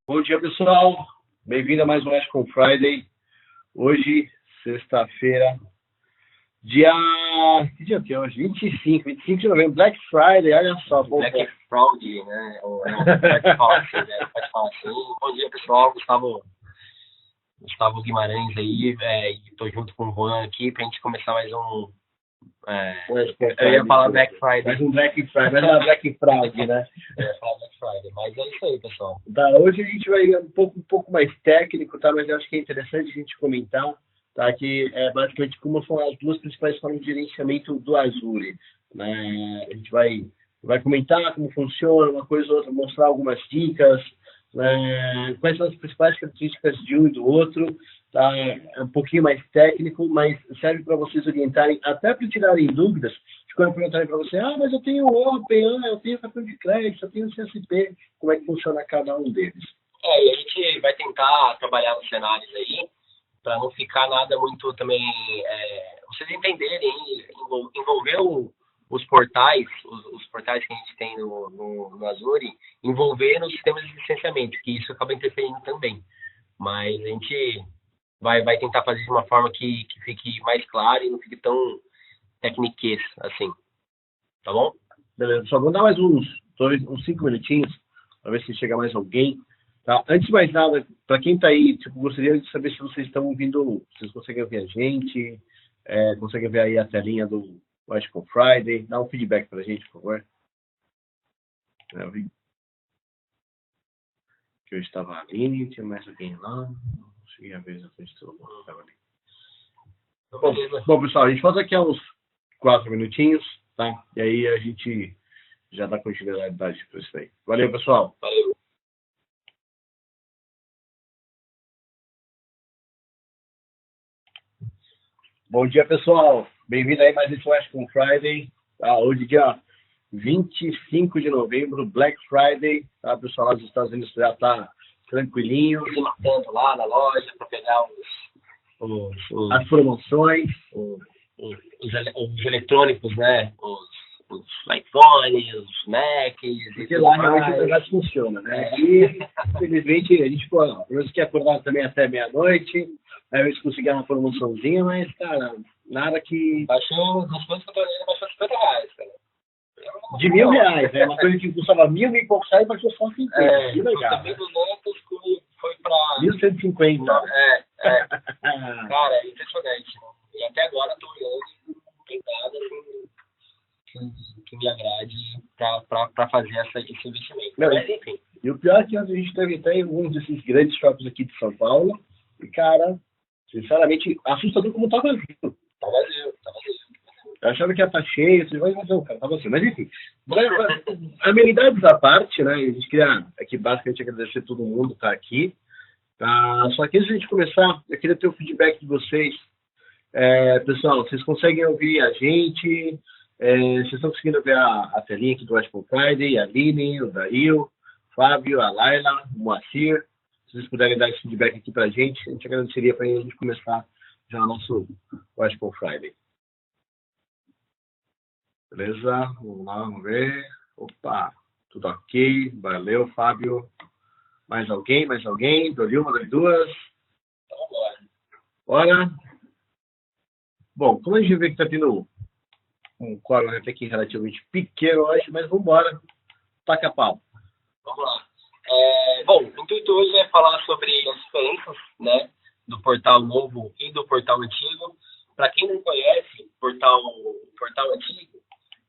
Bom dia, pessoal. Bem-vindo a mais um Ashcon Friday. Hoje, sexta-feira, dia... Que dia que é hoje? 25 de novembro, Black Friday, olha só. Black Friday, né? Pode falar assim, né? Pode falar assim. Bom dia, pessoal. Gustavo Guimarães aí, e tô junto com o Juan aqui pra gente começar mais um... eu ia falar Black Friday. Mais um Black Friday, mais uma Black Friday, né? Eu ia falar Black Friday, mas é isso aí, pessoal. Tá, hoje a gente vai um pouco mais técnico, tá? Mas eu acho que é interessante a gente comentar, tá? Que é basicamente como são as duas principais formas de gerenciamento do Azure, né? A gente vai comentar como funciona, uma coisa ou outra, mostrar algumas dicas, né? Quais são as principais características de um e do outro, tá? É um pouquinho mais técnico, mas serve para vocês orientarem, até para tirarem dúvidas, de quando perguntarem para você, mas eu tenho o Open, eu tenho cartão de crédito, eu tenho o CSP, como é que funciona cada um deles. E a gente vai tentar trabalhar nos cenários aí, para não ficar nada muito também, vocês entenderem, envolver os portais, os portais que a gente tem no Azure, envolver nos sistemas de licenciamento, que isso acaba interferindo também. Mas a gente vai tentar fazer de uma forma que fique mais claro e não fique tão tecniquez assim. Tá bom? Beleza, só vou dar mais uns 5 minutinhos, para ver se chega mais alguém. Tá? Antes de mais nada, para quem está aí, gostaria de saber se vocês estão ouvindo, vocês conseguem ouvir a gente, conseguem ver aí a telinha do Ashcon Friday, dá um feedback para a gente, por favor. Eu vi que eu estava ali, tinha mais alguém lá, não cheguei a ver exatamente todo mundo estava ali. Bom, pessoal, a gente faz aqui uns 4 minutinhos, tá? E aí a gente já dá continuidade para isso aí. Valeu, pessoal. Valeu. Bom dia, pessoal. Bem-vindo aí mais esse Ashcon Friday. Hoje, dia 25 de novembro, Black Friday. Tá, pessoal, lá dos Estados Unidos já está tranquilinho. Se matando lá na loja para pegar as promoções. Os eletrônicos, né? Os iPhones, os Macs. Porque lá realmente o negócio funciona, né? E, infelizmente, a gente pelo menos quer acordar também até meia-noite. Aí eles conseguiram uma promoçãozinha, mas, cara, nada que... Baixou, nas coisas que eu tô olhando, baixou R$50, cara. De R$1.000, né? Uma coisa que custava 1.000 e pouco reais, baixou só 50. Que legal. Também dos outros foi pra... 1.150. Cara, é impressionante. Né? E até agora eu tô olhando e não tem nada que me agrade pra fazer esse investimento. Mas, enfim. E o pior é que a gente teve até alguns desses grandes shoppings aqui de São Paulo, e, cara, sinceramente, assustador como tá vazio. Tá vazio. Eu achava que ia estar cheio, vocês vão ver, cara, tá vazio. Mas, enfim, amenidades à parte, né, a gente queria aqui basicamente agradecer a todo mundo que tá aqui. Só que antes de a gente começar, eu queria ter o feedback de vocês. Pessoal, vocês conseguem ouvir a gente? Vocês estão conseguindo ver a telinha aqui do Ashcon Friday, a Aline, o Dario, o Fábio, a Laila, o Moacir? Se vocês puderem dar esse feedback aqui pra gente, a gente agradeceria para a gente começar já o nosso Ashcon Friday. Beleza? Vamos lá, vamos ver. Opa, tudo ok. Valeu, Fábio. Mais alguém? Dou-lhe uma, dou-lhe duas. Então, bora. Bora. Bom, como a gente vê que está tendo um quórum até aqui relativamente pequeno hoje, mas vamos embora. Taca a pau. Vamos lá. Bom, o intuito hoje é falar sobre as diferenças, né, do portal novo e do portal antigo. Para quem não conhece o portal antigo,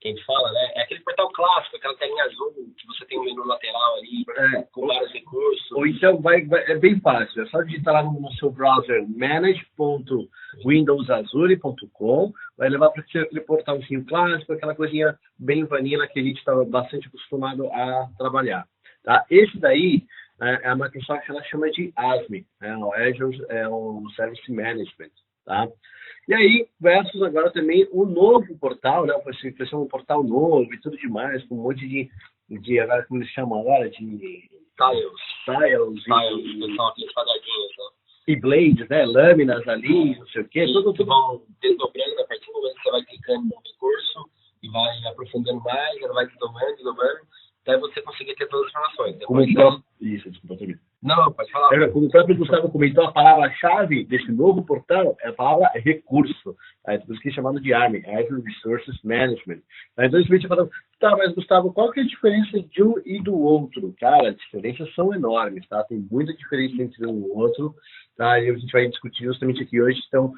que a gente fala, né, é aquele portal clássico, aquela telinha azul que você tem um menu lateral ali com vários recursos. Ou então é bem fácil, é só digitar lá no seu browser manage.windowsazure.com, vai levar para aquele portalzinho clássico, aquela coisinha bem vanilla que a gente está bastante acostumado a trabalhar. Tá? Esse daí a Microsoft ela chama de ASME, o Azure Service Management. Tá? E aí, versus agora também o novo portal, né? Vai ser um portal novo e tudo demais, com um monte de agora como eles chamam agora, de tiles, são aqueles quadradinhos, né? E blades, né? Lâminas ali, não sei o quê. Tudo vão desdobrando a partir do momento que você vai clicando no recurso e vai aprofundando mais, ele vai desdobrando, até você conseguir ter todas as informações. Isso, desculpa também. Não, como o próprio Gustavo comentou, a palavra-chave desse novo portal é a palavra recurso. Tá? Por isso que é chamado de ARM, Azure Resources Management. Tá? Então, simplesmente falando, tá, mas Gustavo, qual que é a diferença de um e do outro? Cara, as diferenças são enormes, tá? Tem muita diferença entre um e o outro, tá? E a gente vai discutir justamente aqui hoje. Então,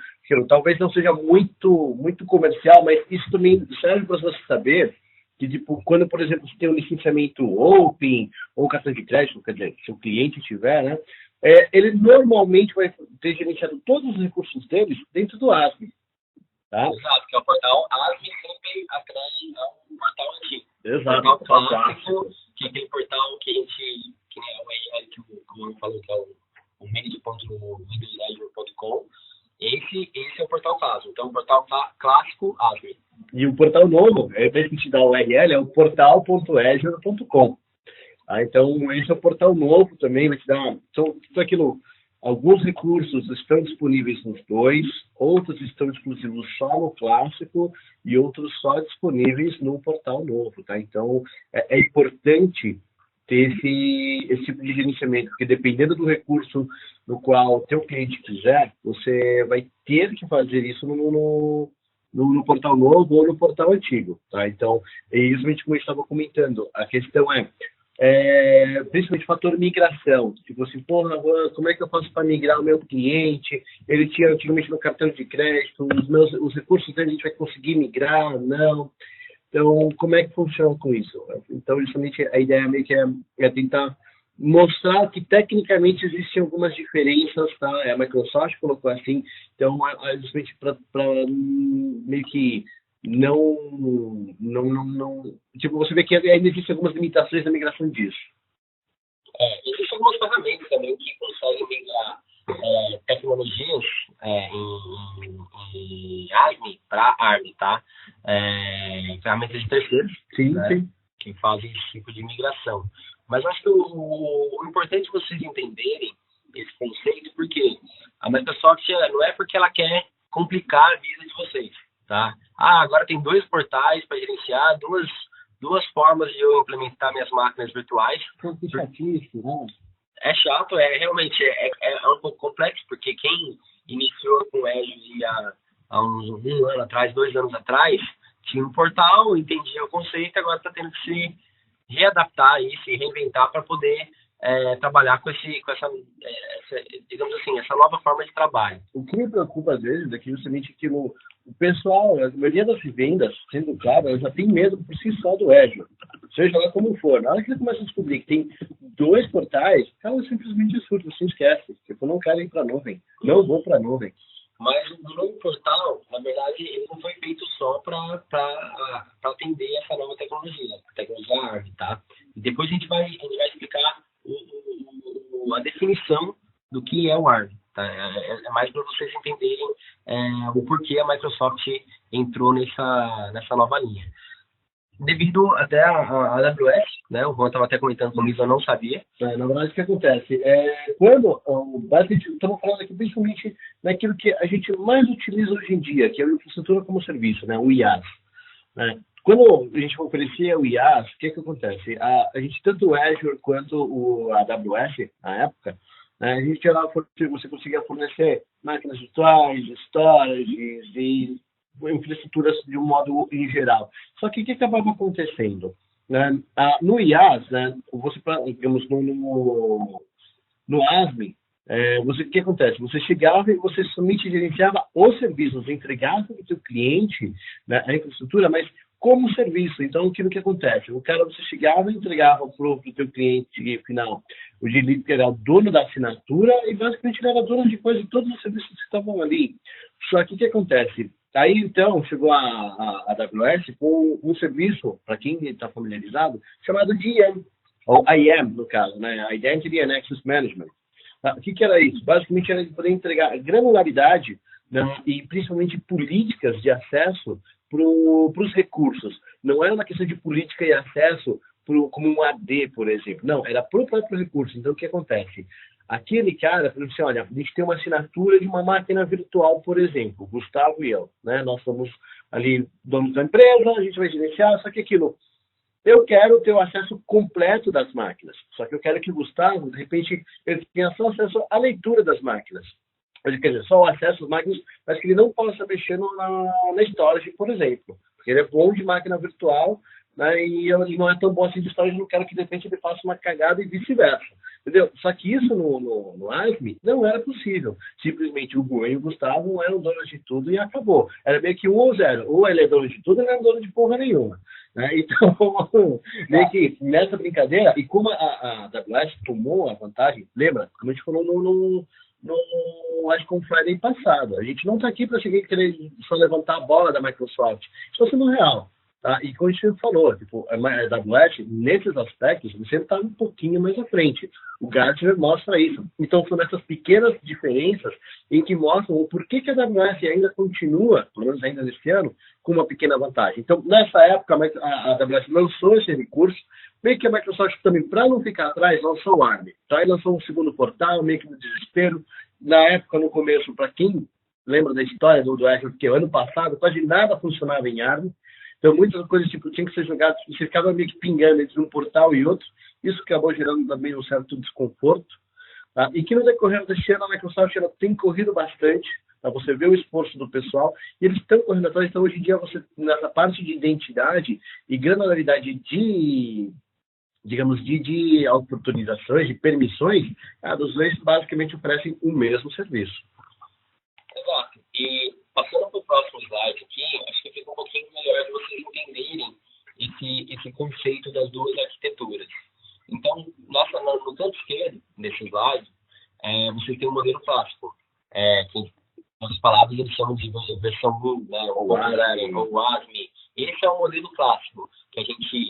talvez não seja muito comercial, mas isso também serve para você saber que, tipo, quando, por exemplo, você tem um licenciamento Open ou cartão de crédito, quer dizer, se o cliente tiver, né, ele normalmente vai ter gerenciado todos os recursos deles dentro do ASM, tá? Exato, que é o portal ASM sempre atrás ao portal antigo. Exato. O portal clássico, que é aquele portal que a gente, que é o URL que o Bruno falou, que é o manage.windows.com. Esse é o portal clássico. Então, o portal clássico ASM. E o portal novo, ao invés de te dar o URL, é o portal.azure.com. Tá? Então, esse é o portal novo também, vai te dar. Tudo aquilo. Alguns recursos estão disponíveis nos dois, outros estão exclusivos só no clássico e outros só disponíveis no portal novo. Tá? Então, é importante ter esse tipo de gerenciamento, porque dependendo do recurso no qual o teu cliente quiser, você vai ter que fazer isso no portal novo ou no portal antigo, tá? Então, é isso como a gente estava comentando. A questão principalmente fator migração. Tipo assim, porra, como é que eu faço para migrar o meu cliente? Ele tinha antigamente no cartão de crédito, os recursos dele a gente vai conseguir migrar? Não. Então, como é que funciona com isso? Então, justamente, a ideia meio que é tentar mostrar que, tecnicamente, existem algumas diferenças, tá? A Microsoft colocou assim, então, justamente para meio que não... Tipo, você vê que ainda existem algumas limitações na migração disso. Existem algumas ferramentas também que conseguem migrar tecnologias em ASM para ARM, tá? Ferramentas de terceiros, sim, né? Sim. Que fazem esse tipo de migração. Mas acho que o importante é vocês entenderem esse conceito, porque a Microsoft não é porque ela quer complicar a vida de vocês, tá? Agora tem 2 portais para gerenciar, duas formas de eu implementar minhas máquinas virtuais. É chatíssimo, né? É chato, realmente um pouco complexo, porque quem iniciou com o Azure há uns 1 ano atrás, 2 anos atrás, tinha um portal, entendia o conceito, agora está tendo que se readaptar e se reinventar para poder trabalhar com essa, digamos assim, essa nova forma de trabalho. O que me preocupa às vezes é que justamente que o pessoal, a maioria das vendas, sendo claro, ela já tem medo por si só do Azure, seja lá como for. Na hora que você começa a descobrir que tem 2 portais, cara, simplesmente surta, você esquece. Tipo, não quero ir para a nuvem, não vou para a nuvem. Mas o novo portal, na verdade, ele não foi feito só para atender essa nova tecnologia, a tecnologia ARM, tá? E depois a gente vai explicar a definição do que é o ARM, tá? É mais para vocês entenderem o porquê a Microsoft entrou nessa nova linha. Devido até a AWS, né? O Juan estava até comentando comigo, eu não sabia. Na verdade, o que acontece? Quando, basicamente, estamos falando aqui principalmente naquilo que a gente mais utiliza hoje em dia, que é a infraestrutura como serviço, né? O IaaS. Né? Quando a gente oferecia o IaaS, o que acontece? A gente, tanto o Azure quanto o AWS, na época, né, a gente você conseguia fornecer máquinas virtuais, storages e infraestruturas de um modo em geral. Só que o que acabava acontecendo? Né? No IaaS, né, você, digamos, no ASM, o que acontece? Você chegava e você somente gerenciava os serviços, entregava para o seu cliente, né, a infraestrutura, mas como serviço. Então, aquilo que acontece? Você chegava e entregava para o seu cliente final, o direito que era o dono da assinatura e basicamente ele era dono de quase todos os serviços que estavam ali. Só que o que acontece? Aí, então, chegou a AWS com um serviço, para quem está familiarizado, chamado de IAM, ou IAM, no caso, né? Identity and Access Management. O que era isso? Basicamente, era poder entregar granularidade, né, e principalmente políticas de acesso para os recursos. Não era uma questão de política e acesso como um AD, por exemplo. Não, era para o próprio recurso. Então, o que acontece? Aquele cara falou assim, olha, a gente tem uma assinatura de uma máquina virtual, por exemplo, Gustavo e eu, né? Nós somos ali donos da empresa, a gente vai gerenciar, só que aquilo, Eu quero ter o acesso completo das máquinas, só que eu quero que o Gustavo, de repente, ele tenha só acesso à leitura das máquinas. Quer dizer, só o acesso às máquinas, mas que ele não possa mexer na storage, por exemplo. Porque ele é bom de máquina virtual, né, e ele não é tão bom assim de storage, eu não quero que, de repente, ele faça uma cagada e vice-versa. Entendeu? Só que isso no ASME não era possível. Simplesmente o Guen e o Gustavo eram donos de tudo e acabou. Era meio que 1 ou 0. Ou ele é dono de tudo, ou ele não é dono de porra nenhuma. Né? Então, meio que nessa brincadeira, e como a AWS tomou a vantagem, lembra? Como a gente falou no Ascom Friday passado. A gente não está aqui para seguir querer só levantar a bola da Microsoft. Isso está sendo real. Tá? E como a gente falou, tipo, a AWS, nesses aspectos, ele sempre está um pouquinho mais à frente. O Gartner mostra isso. Então, são essas pequenas diferenças em que mostram o porquê que a AWS ainda continua, pelo menos ainda nesse ano, com uma pequena vantagem. Então, nessa época, a AWS lançou esse recurso, meio que a Microsoft também, para não ficar atrás, lançou o ARM. Então, aí lançou um segundo portal, meio que no desespero. Na época, no começo, para quem lembra da história do Azure, porque ano passado quase nada funcionava em ARM. Então, muitas coisas tipo, tinham que ser jogadas, você ficava meio que pingando entre um portal e outro. Isso acabou gerando também um certo desconforto. Tá? E que no decorrer deste ano, a Microsoft ela tem corrido bastante. Tá? Você vê o esforço do pessoal e eles estão correndo atrás. Então, hoje em dia, você nessa parte de identidade e granularidade de, digamos, de autorizações, de permissões, os dois basicamente oferecem o mesmo serviço. Exato. E passando para o próximo slide aqui, acho que fica um pouquinho melhor de vocês entenderem esse conceito das duas arquiteturas. Então, no canto esquerdo desse slide, você tem um modelo clássico, que, em outras palavras, eles chamam de versão 1, né, ou ASME. Esse é o modelo clássico, que a gente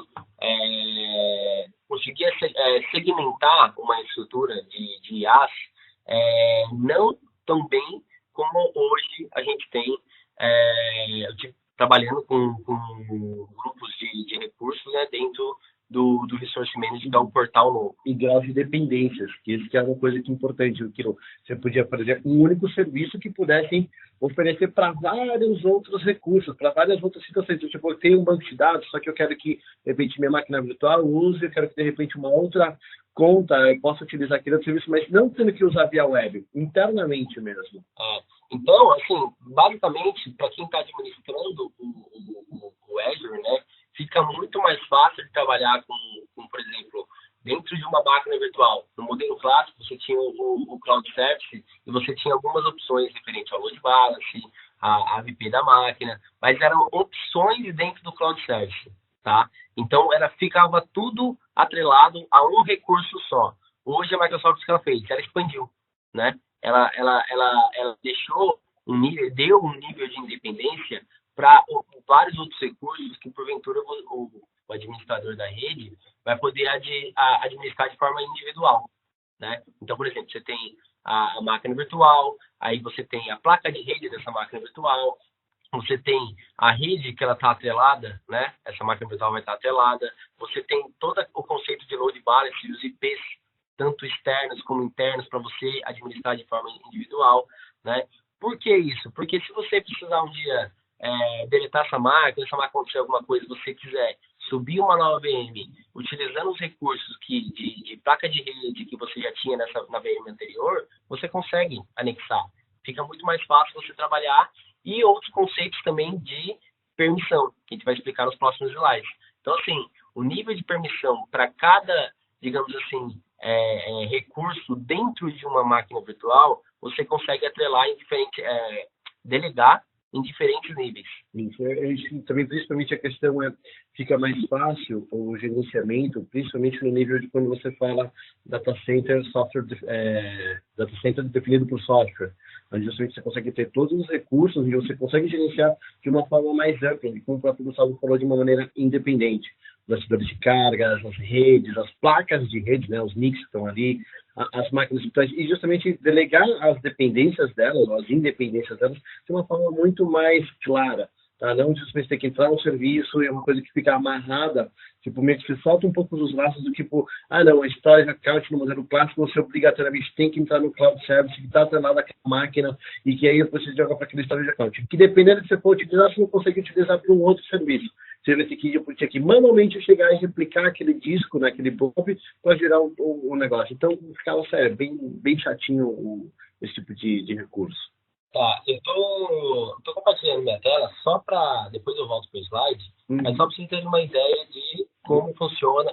conseguia segmentar uma estrutura de IaaS não tão bem como hoje a gente tem trabalhando com grupos de recursos, né, dentro do Resource Manager, que é um portal novo. E graus de dependências, que isso que é uma coisa que é importante, que você podia fazer um único serviço que pudessem oferecer para vários outros recursos, para várias outras situações. Tipo, eu tenho um banco de dados, só que eu quero que, de repente, minha máquina virtual use, eu quero que, de repente, uma outra conta eu possa utilizar aquele outro serviço, mas não tendo que usar via web, internamente mesmo. Então, assim, basicamente, para quem está administrando o Azure, né, fica muito mais fácil de trabalhar com, por exemplo, dentro de uma máquina virtual. No modelo clássico, você tinha o Cloud Service e você tinha algumas opções referentes ao load balance, a AVP da máquina, mas eram opções dentro do Cloud Service, tá? Então, ficava tudo atrelado a um recurso só. Hoje, a Microsoft, o que ela fez? Ela expandiu, né? Ela deixou deu um nível de independência para vários outros recursos que, porventura, o administrador da rede vai poder administrar de forma individual, né? Então, por exemplo, você tem a máquina virtual, aí você tem a placa de rede dessa máquina virtual, você tem a rede que ela está atrelada, né? Essa máquina virtual vai estar atrelada, você tem todo o conceito de load balance, os IPs, tanto externos como internos, para você administrar de forma individual, né? Por que isso? Porque se você precisar um dia deletar essa máquina acontecer alguma coisa, você quiser subir uma nova VM, utilizando os recursos de placa de rede que você já tinha na VM anterior, você consegue anexar. Fica muito mais fácil você trabalhar, e outros conceitos também de permissão, que a gente vai explicar nos próximos slides. Então, assim, o nível de permissão para cada, digamos assim, recurso dentro de uma máquina virtual, você consegue atrelar em delegar em diferentes níveis. Isso, também, principalmente, a questão fica mais fácil o gerenciamento, principalmente no nível de quando você fala data center, data center definido por software, onde justamente você consegue ter todos os recursos e você consegue gerenciar de uma forma mais ampla, e como o próprio Gustavo falou, de uma maneira independente. Os servidores de carga, as redes, as placas de rede, né, os NICs que estão ali, as máquinas virtuais, e justamente delegar as dependências delas, ou as independências delas, de uma forma muito mais clara. Tá? Não justamente ter que entrar no serviço e é uma coisa que fica amarrada, tipo, meio que se solta um pouco dos laços do tipo, não, a storage account no modelo clássico, você obrigatoriamente tem que entrar no cloud service, que está atrelado àquela máquina, e que aí você joga para aquele storage account. Que dependendo de você for utilizar, você não consegue utilizar para um outro serviço. você vai ter que manualmente chegar e replicar aquele disco naquele pop para gerar o negócio. Então, ficava, sério, bem chatinho esse tipo de recurso. Tá, eu tô compartilhando minha tela só para depois eu volto pro slide, mas só para vocês terem uma ideia de como funciona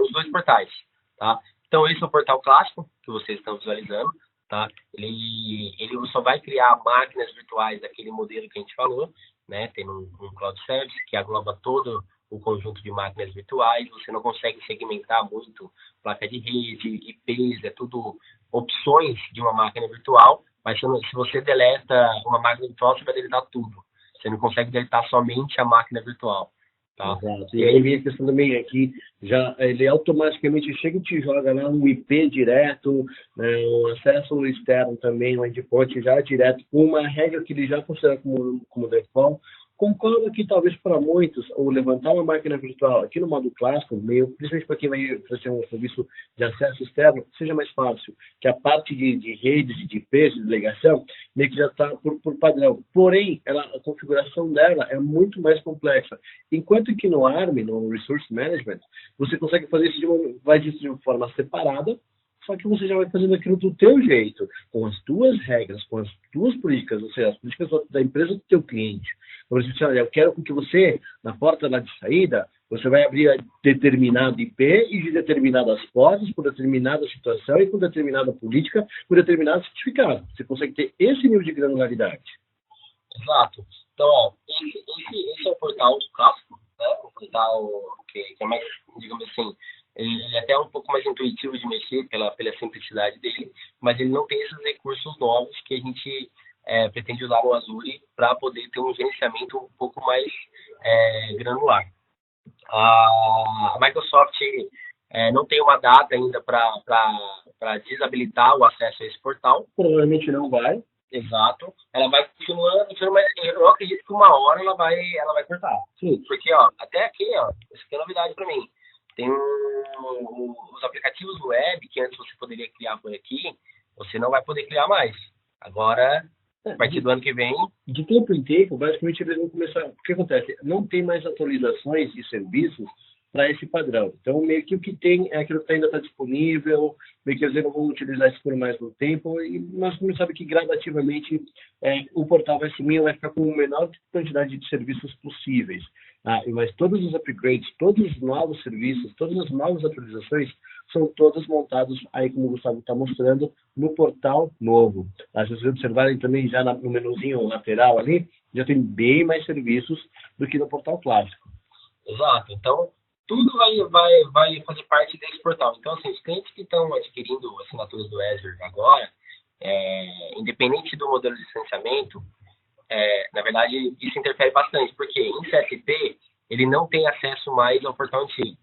os dois portais, tá? Então, esse é o portal clássico que vocês estão visualizando, tá? Ele só vai criar máquinas virtuais daquele modelo que a gente falou, né? Tem um cloud service que engloba todo o conjunto de máquinas virtuais, você não consegue segmentar muito placa de rede, IPs, é tudo opções de uma máquina virtual, mas se você deleta uma máquina virtual, você vai deletar tudo. Você não consegue deletar somente a máquina virtual. Tá? Exato. E aí vem a questão também aqui, já ele automaticamente chega e te joga lá um IP direto, né, um acesso externo também, um endpoint já direto, com uma regra que ele já considera como default. Concordo que talvez para muitos, ou levantar uma máquina virtual aqui no modo clássico, principalmente para quem vai fazer um serviço de acesso externo, seja mais fácil, que a parte de redes, de IPs, de delegação, meio que já está por padrão. Porém, a configuração dela é muito mais complexa. Enquanto que no ARM, no Resource Management, você consegue fazer isso de uma forma separada, só que você já vai fazendo aquilo do teu jeito, com as tuas regras, com as tuas políticas, ou seja, as políticas da empresa do teu cliente. Por exemplo, olha, eu quero que você, na porta lá de saída, você vai abrir determinado IP e de determinadas portas, por determinada situação e com determinada política, por determinado certificado. Você consegue ter esse nível de granularidade. Exato. Então, ó, esse é o portal clássico, né? O portal que é mais, digamos assim, ele é até um pouco mais intuitivo de mexer pela simplicidade dele, mas ele não tem esses recursos novos que a gente pretende usar no Azure para poder ter um gerenciamento um pouco mais granular. A Microsoft não tem uma data ainda para desabilitar o acesso a esse portal. Provavelmente não vai. Exato. Ela vai continuando, mas eu acredito que uma hora ela vai cortar. Sim. Porque, ó, até aqui, ó, isso aqui é novidade para mim. Tem os aplicativos web que antes você poderia criar por aqui, você não vai poder criar mais. Agora, a partir do ano que vem... De tempo em tempo, basicamente eles vão começar... O que acontece? Não tem mais atualizações de serviços para esse padrão. Então, meio que o que tem é aquilo que ainda está disponível, meio que eles não vão utilizar isso por mais um tempo, mas como sabe que gradativamente o portal vai sumir, vai ficar com a menor quantidade de serviços possíveis. Mas todos os upgrades, todos os novos serviços, todas as novas atualizações são todas montadas aí, como o Gustavo está mostrando, no portal novo. Se vocês observarem também já no menuzinho lateral ali, já tem bem mais serviços do que no portal clássico. Exato. Então, tudo vai fazer parte desse portal. Então, assim, os clientes que estão adquirindo assinaturas do Azure agora, independente do modelo de licenciamento, na verdade, isso interfere bastante, porque em CSP, ele não tem acesso mais ao portal antigo.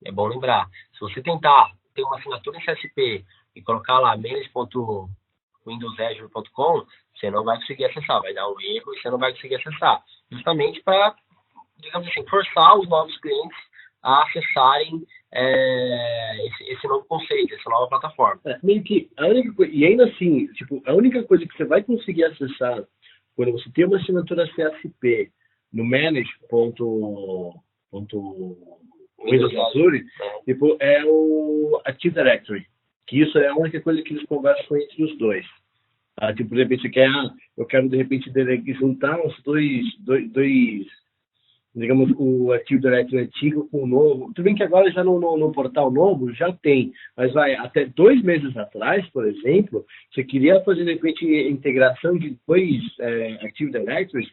É bom lembrar. Se você tentar ter uma assinatura em CSP e colocar lá manage.windowsazure.com, você não vai conseguir acessar. Vai dar um erro e você não vai conseguir acessar. Justamente para, digamos assim, forçar os novos clientes a acessarem esse novo conceito, essa nova plataforma. Meio que e ainda assim, tipo, a única coisa que você vai conseguir acessar quando você tem uma assinatura CSP no manage.windows Azure, tipo, é o Active Directory, que isso é a única coisa que eles conversam entre os dois. Tipo, de repente, eu quero de repente juntar os dois, digamos, o Active Directory antigo com o novo. Tudo bem que agora já no portal novo já tem, mas até 2 meses atrás, por exemplo, você queria fazer de repente integração de dois Active Directories,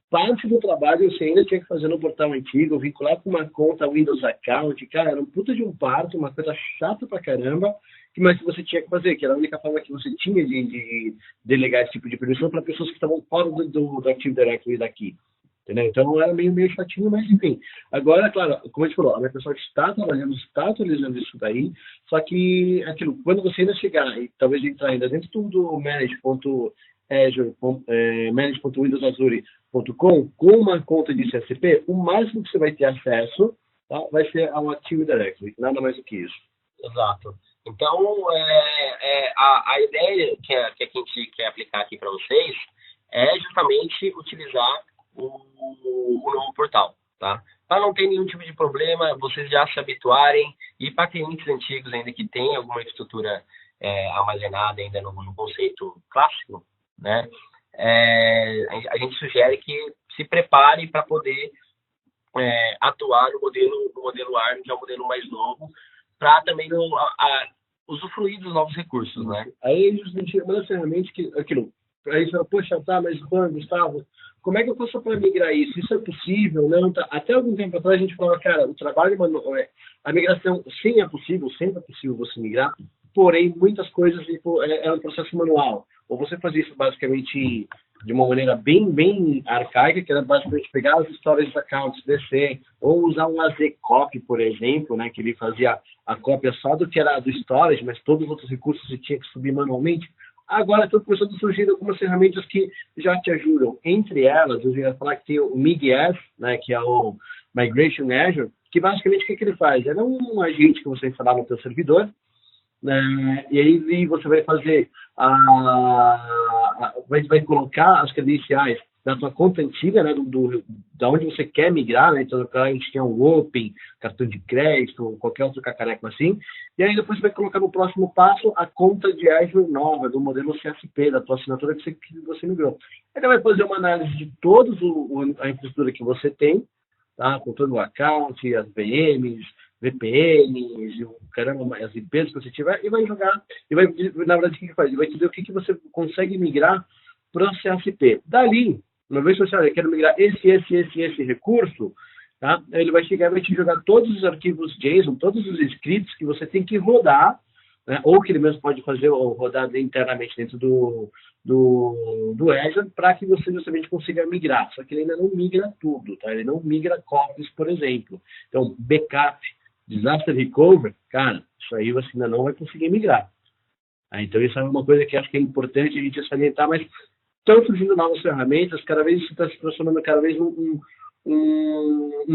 parte do trabalho você ainda tinha que fazer no portal antigo, vincular com uma conta Windows Account, cara, era um puta de um parto, uma coisa chata pra caramba, mas que você tinha que fazer, que era a única forma que você tinha de delegar esse tipo de permissão para pessoas que estavam fora do Active Directory daqui. Entendeu? Então era meio chatinho, mas enfim. Agora, claro, como a gente falou, a Microsoft está trabalhando, está atualizando isso daí, só que aquilo, quando você ainda chegar e talvez entrar ainda dentro do manage.windowsazure.com com uma conta de CSP, o máximo que você vai ter acesso, tá, vai ser ao Active Directory, nada mais do que isso. Exato. Então, a ideia que a gente quer aplicar aqui para vocês é justamente utilizar o novo portal, tá? para não ter nenhum tipo de problema, vocês já se habituarem, e para clientes antigos ainda que tem alguma estrutura armazenada ainda no conceito clássico, né? A gente sugere que se prepare para poder atuar no modelo ARM, que é o modelo mais novo, para também usufruir dos novos recursos, né? Aí justamente uma das ferramentas que aquilo. Aí você fala, poxa, tá, mas Gustavo, como é que eu faço para migrar isso? Isso é possível? Não, tá. Até algum tempo atrás a gente falava, cara, o trabalho manual, a migração sim é possível, sempre é possível você migrar, porém muitas coisas é um processo manual. Ou você fazia isso basicamente de uma maneira bem arcaica, que era basicamente pegar as histórias da accounts, descer, ou usar um AZ copy, por exemplo, né, que ele fazia a cópia só do que era do storage, mas todos os outros recursos você tinha que subir manualmente. Agora estão começando a surgir algumas ferramentas que já te ajudam. Entre elas, eu ia falar que tem o MIGS, né, que é o Migration Azure, que basicamente o que ele faz? É um agente que você instalar no seu servidor, né, e aí você vai fazer vai colocar as credenciais da tua conta antiga, né, da onde você quer migrar, né, então a gente tem um Open, cartão de crédito, qualquer outro cacareco assim, e aí depois você vai colocar no próximo passo a conta de Azure nova, do modelo CSP, da tua assinatura que você migrou. Ele vai fazer uma análise de toda a infraestrutura que você tem, tá, com todo o account, as VMs, VPNs, caramba, as IPs que você tiver, e vai jogar, na verdade, o que faz? Ele vai te dizer o que você consegue migrar para o CSP. Dali, uma vez que você quer migrar esse recurso, tá? Ele vai chegar e vai te jogar todos os arquivos JSON, todos os scripts que você tem que rodar, né? Ou que ele mesmo pode fazer ou rodar internamente dentro do Azure, para que você justamente consiga migrar. Só que ele ainda não migra tudo, tá? Ele não migra copies, por exemplo. Então, backup, disaster recovery, cara, isso aí você ainda não vai conseguir migrar. Então, isso é uma coisa que acho que é importante a gente salientar, mas estão surgindo novas ferramentas, cada vez isso está se transformando cada vez um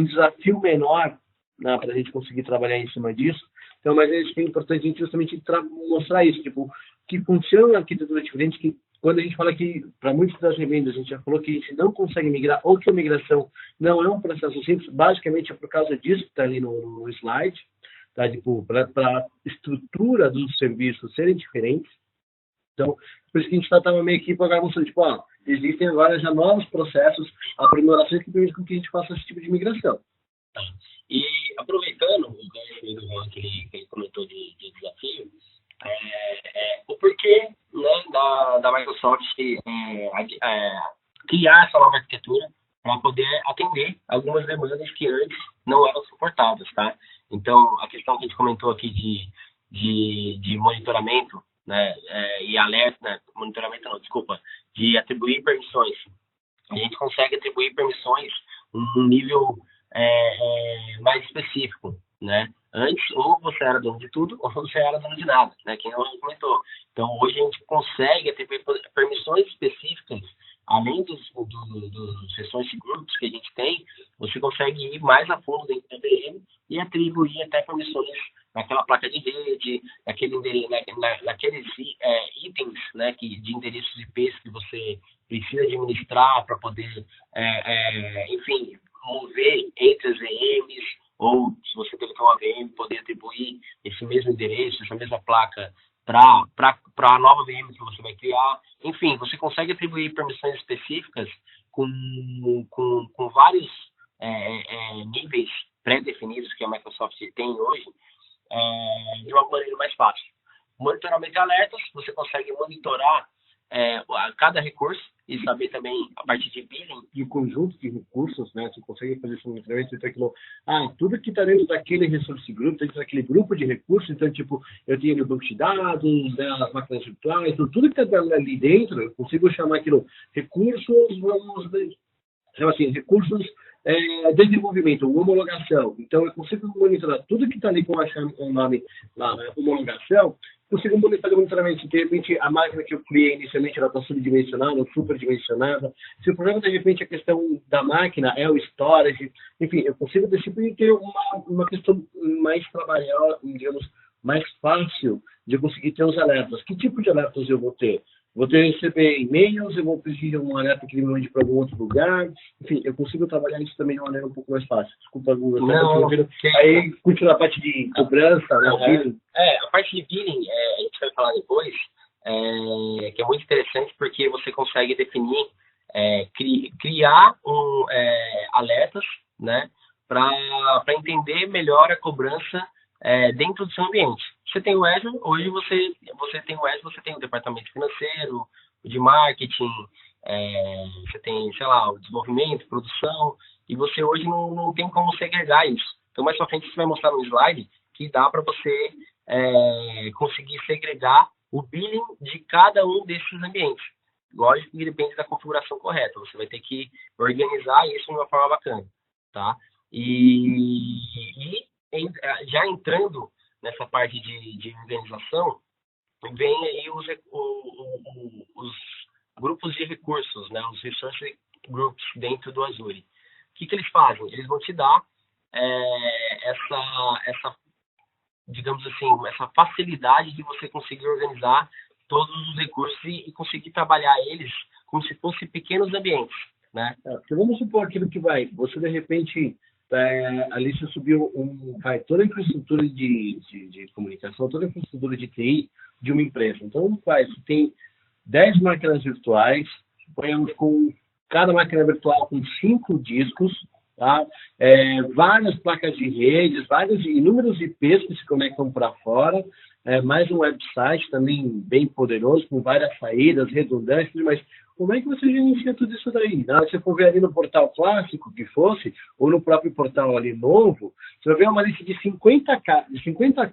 desafio menor, né, para a gente conseguir trabalhar em cima disso. Então, mas acho que é importante a gente justamente mostrar isso, tipo, que funciona uma arquitetura diferente, que quando a gente fala que, para muitas das revendas, a gente já falou que a gente não consegue migrar, ou que a migração não é um processo simples, basicamente é por causa disso que está ali no slide, tá? Tipo, para a estrutura dos serviços serem diferentes. Então, por isso que a gente estava meio que agora mostrando, tipo, ó, existem agora já novos processos, aprimorações que permitem que a gente faça esse tipo de migração. E aproveitando o gancho do Juan que ele comentou de desafio, o porquê, né, da Microsoft criar essa nova arquitetura para poder atender algumas demandas que antes não eram suportadas, tá? Então, a questão que a gente comentou aqui de monitoramento, né, e alerta, né, monitoramento não, desculpa, de atribuir permissões. A gente consegue atribuir permissões num nível mais específico, né? Antes, ou você era dono de tudo, ou você era dono de nada, né? Quem não comentou. Então, hoje a gente consegue atribuir permissões específicas, além dos sessões de grupos que a gente tem, você consegue ir mais a fundo dentro da VM e atribuir até permissões naquela placa de rede, naqueles itens, né, de endereços IPs que você precisa administrar para poder, enfim, mover entre as VMs, ou se você deletar uma VM, poder atribuir esse mesmo endereço, essa mesma placa para a nova VM que você vai criar. Enfim, você consegue atribuir permissões específicas com vários níveis pré-definidos que a Microsoft tem hoje, de uma maneira mais fácil. Monitoramento de alertas, você consegue monitorar cada recurso e saber também a partir de billing. E o conjunto de recursos, né? Você consegue fazer esse monitoramento, então aquilo, tudo que está dentro daquele resource group, dentro daquele grupo de recursos, então, tipo, eu tenho o banco de dados, né, as máquinas virtuais, então, tudo que está ali dentro, eu consigo chamar aquilo recursos, recursos de desenvolvimento, homologação. Então, eu consigo monitorar tudo que está ali com o nome lá, né, homologação, consigo fazer o monitoramento. Se de repente a máquina que eu criei inicialmente está subdimensionada ou superdimensionada, se o problema de repente a questão da máquina é o storage, enfim, eu consigo ter uma questão mais trabalhada, digamos, mais fácil de conseguir ter os alertas. Que tipo de alertas eu vou ter? vou ter que receber e-mails, eu vou pedir um alerta que ele me mande para algum outro lugar. Enfim, eu consigo trabalhar isso também de uma maneira um pouco mais fácil. Desculpa, Google. Não, aí, continua a parte de cobrança, né? Billing. A parte de billing, a gente vai falar depois, que é muito interessante porque você consegue definir, criar alertas, né? Para entender melhor a cobrança dentro do seu ambiente. Você tem o Azure, hoje você tem o Azure, você tem o departamento financeiro, o de marketing, você tem, sei lá, o desenvolvimento, produção, e você hoje não tem como segregar isso. Então, mais pra frente, você vai mostrar no slide que dá para você conseguir segregar o billing de cada um desses ambientes. Lógico que depende da configuração correta, você vai ter que organizar isso de uma forma bacana, tá? E já entrando nessa parte de organização, vem aí os grupos de recursos, né? Os resource groups dentro do Azure. O que eles fazem? Eles vão te dar essa, digamos assim, essa facilidade de você conseguir organizar todos os recursos e conseguir trabalhar eles como se fossem pequenos ambientes, né? Vamos supor aquilo que você de repente ali você subiu toda a infraestrutura de comunicação, toda a infraestrutura de TI de uma empresa. Então, você tem 10 máquinas virtuais, suponhamos com cada máquina virtual com 5 discos, tá? Várias placas de redes, inúmeros IPs que se conectam para fora, mais um website também bem poderoso, com várias saídas, redundantes, mas como é que você gerencia tudo isso daí? Na hora que você for ver ali no portal clássico, que fosse, ou no próprio portal ali novo, você vai ver uma lista de 50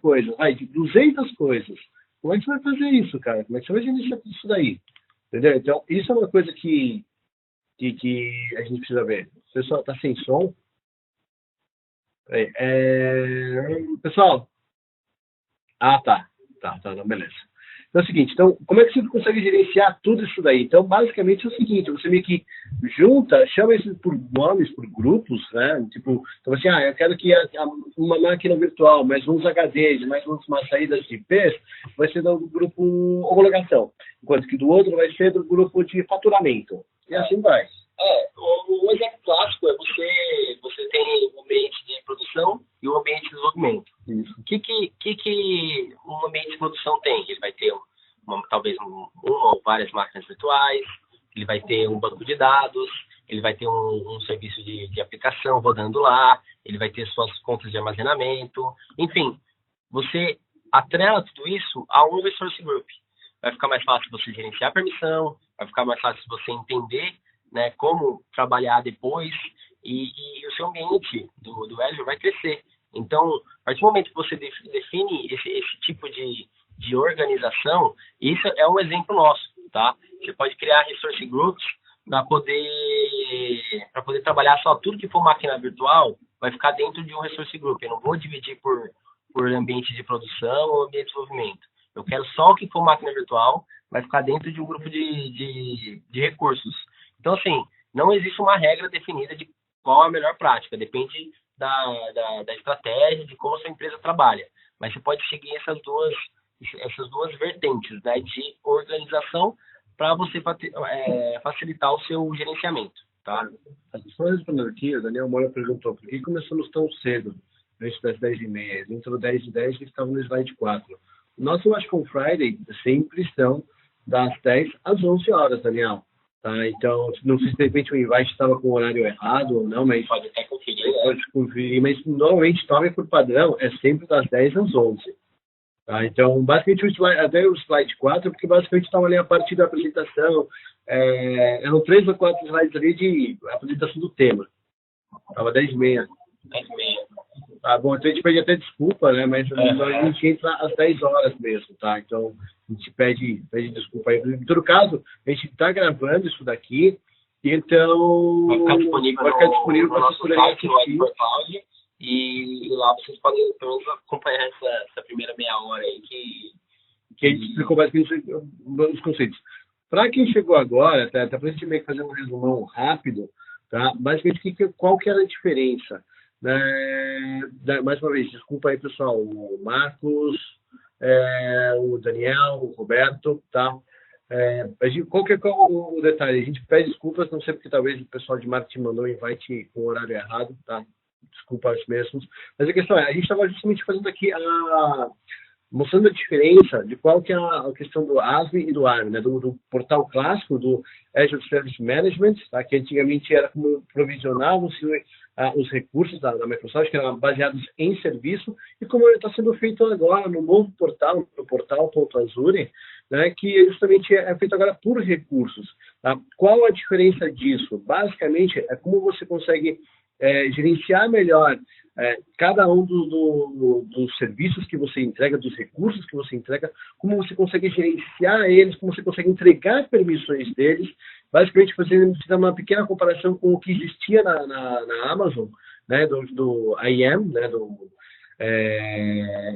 coisas, de 200 coisas. Como é que você vai fazer isso, cara? Como é que você vai gerenciar tudo isso daí? Entendeu? Então, isso é uma coisa que a gente precisa ver. O pessoal está sem som? Pessoal? Tá, não, beleza. Então é o seguinte, como é que você consegue gerenciar tudo isso daí? Então, basicamente é o seguinte, você meio que chama isso por nomes, por grupos, né? Tipo, então assim, eu quero que uma máquina virtual, mais uns HDs, mais umas saídas de IPs, vai ser do grupo homologação, enquanto que do outro vai ser do grupo de faturamento. E assim vai. Um exemplo clássico é você tem o ambiente de produção e o ambiente de desenvolvimento. Isso. O que um ambiente de produção tem? Ele vai ter talvez uma ou várias máquinas virtuais, ele vai ter um banco de dados, ele vai ter um serviço de aplicação rodando lá, ele vai ter suas contas de armazenamento, enfim, você atrela tudo isso a um resource group. Vai ficar mais fácil você gerenciar a permissão, vai ficar mais fácil você entender, né, como trabalhar depois, e o seu ambiente do Azure vai crescer. Então, a partir do momento que você define esse tipo de organização, isso é um exemplo nosso, tá? Você pode criar resource groups para poder trabalhar só tudo que for máquina virtual, vai ficar dentro de um resource group. Eu não vou dividir por ambiente de produção ou ambiente de desenvolvimento. Eu quero só o que for máquina virtual, vai ficar dentro de um grupo de recursos. Então, assim, não existe uma regra definida de qual é a melhor prática. Depende da estratégia, de como a sua empresa trabalha. Mas você pode seguir essas duas vertentes, né, de organização para você facilitar o seu gerenciamento. Tá? Só respondendo aqui, o Daniel Moura perguntou por que começamos tão cedo, antes das 10h30? Entrou 10h10 e estava no slide 4. O nosso Watch on Friday sempre são das 10 às 11 horas, Daniel. Tá? Então, não sei se de repente o invite estava com o horário errado ou não, mas pode até conferir, pode conferir, mas normalmente por padrão é sempre das 10 às 11. Tá? Então, basicamente, até o slide 4, porque basicamente estava ali a partir da apresentação, eram 3 ou 4 slides ali de apresentação do tema. Estava 10h30. 10h30. Tá bom, então a gente pede até desculpa, né? Mas então a gente entra às 10 horas mesmo, tá? Então a gente pede desculpa aí. Em todo caso, a gente está gravando isso daqui, então vai ficar disponível no nosso site, no iCloud, e lá vocês podem pelo menos acompanhar essa primeira meia hora aí que a gente explicou basicamente os conceitos. Para quem chegou agora, tá, para a gente meio que fazer um resumão rápido, tá? Basicamente, qual que era a diferença? Mais uma vez, desculpa aí, pessoal, o Marcos, o Daniel, o Roberto, tá? Qual que é o detalhe? A gente pede desculpas, não sei porque talvez o pessoal de marketing mandou o invite com o horário errado, tá? Desculpa aos mesmos. Mas a questão é, a gente estava justamente fazendo aqui mostrando a diferença de qual que é a questão do ASM e do ARM, né? Do portal clássico, do Azure Service Management, tá? Que antigamente era como provisionavam-se os recursos da Microsoft, que eram baseados em serviço, e como está sendo feito agora no novo portal, no portal.azure, né? Que justamente é feito agora por recursos. Tá? Qual a diferença disso? Basicamente, é como você consegue gerenciar melhor cada um dos serviços que você entrega, dos recursos que você entrega, como você consegue gerenciar eles, como você consegue entregar permissões deles, basicamente fazendo uma pequena comparação com o que existia na Amazon, né, do IAM, né, do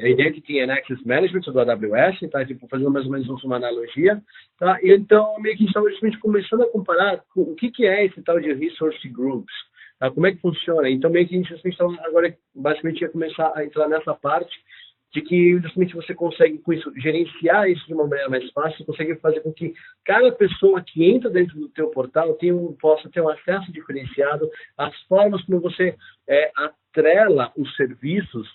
Identity and Access Management, do AWS, tá? Tipo, fazendo mais ou menos uma analogia, tá? E então, meio que estamos justamente começando a comparar o que é esse tal de Resource Groups. Tá? Como é que funciona? Então, meio que a gente agora basicamente ia começar a entrar nessa parte de que justamente você consegue, com isso, gerenciar isso de uma maneira mais fácil, consegue fazer com que cada pessoa que entra dentro do teu portal possa ter um acesso diferenciado, as formas como você atrela os serviços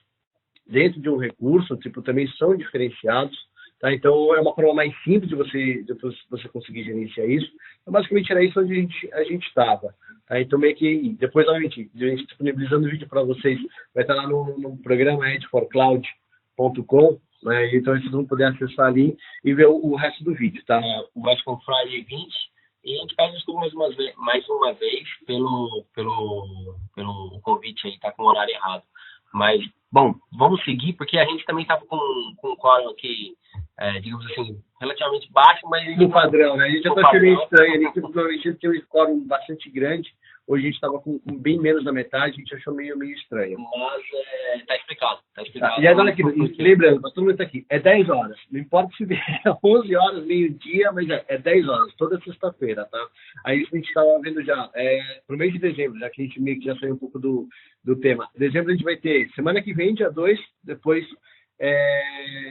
dentro de um recurso, tipo, também são diferenciados. Tá? Então, é uma forma mais simples de você conseguir gerenciar isso. Então, basicamente, era isso onde a gente estava. Tá? Então, meio que, depois, obviamente, a gente disponibilizando o vídeo para vocês, vai estar lá no programa edgeforcloud.com, né? Então, vocês vão poder acessar ali e ver o resto do vídeo. Tá? O Edge for Friday 20, e a gente pede desculpa mais uma vez pelo convite aí, tá com o horário errado. Mas, bom, vamos seguir, porque a gente também estava com um quórum aqui, digamos assim, relativamente baixo, mas... No padrão, né? A gente já está achando estranho ali, que provavelmente tem um quórum bastante grande. Hoje a gente estava com bem menos da metade, a gente achou meio estranho. Mas está explicado, E agora aqui, lembrando, mas todo mundo está aqui, é 10 horas. Não importa se é 11 horas, meio-dia, mas é 10 horas, toda sexta-feira, tá? Aí a gente estava vendo já, pro mês de dezembro, já que a gente meio que já saiu um pouco do tema. Dezembro a gente vai ter, semana que vem, dia 2, depois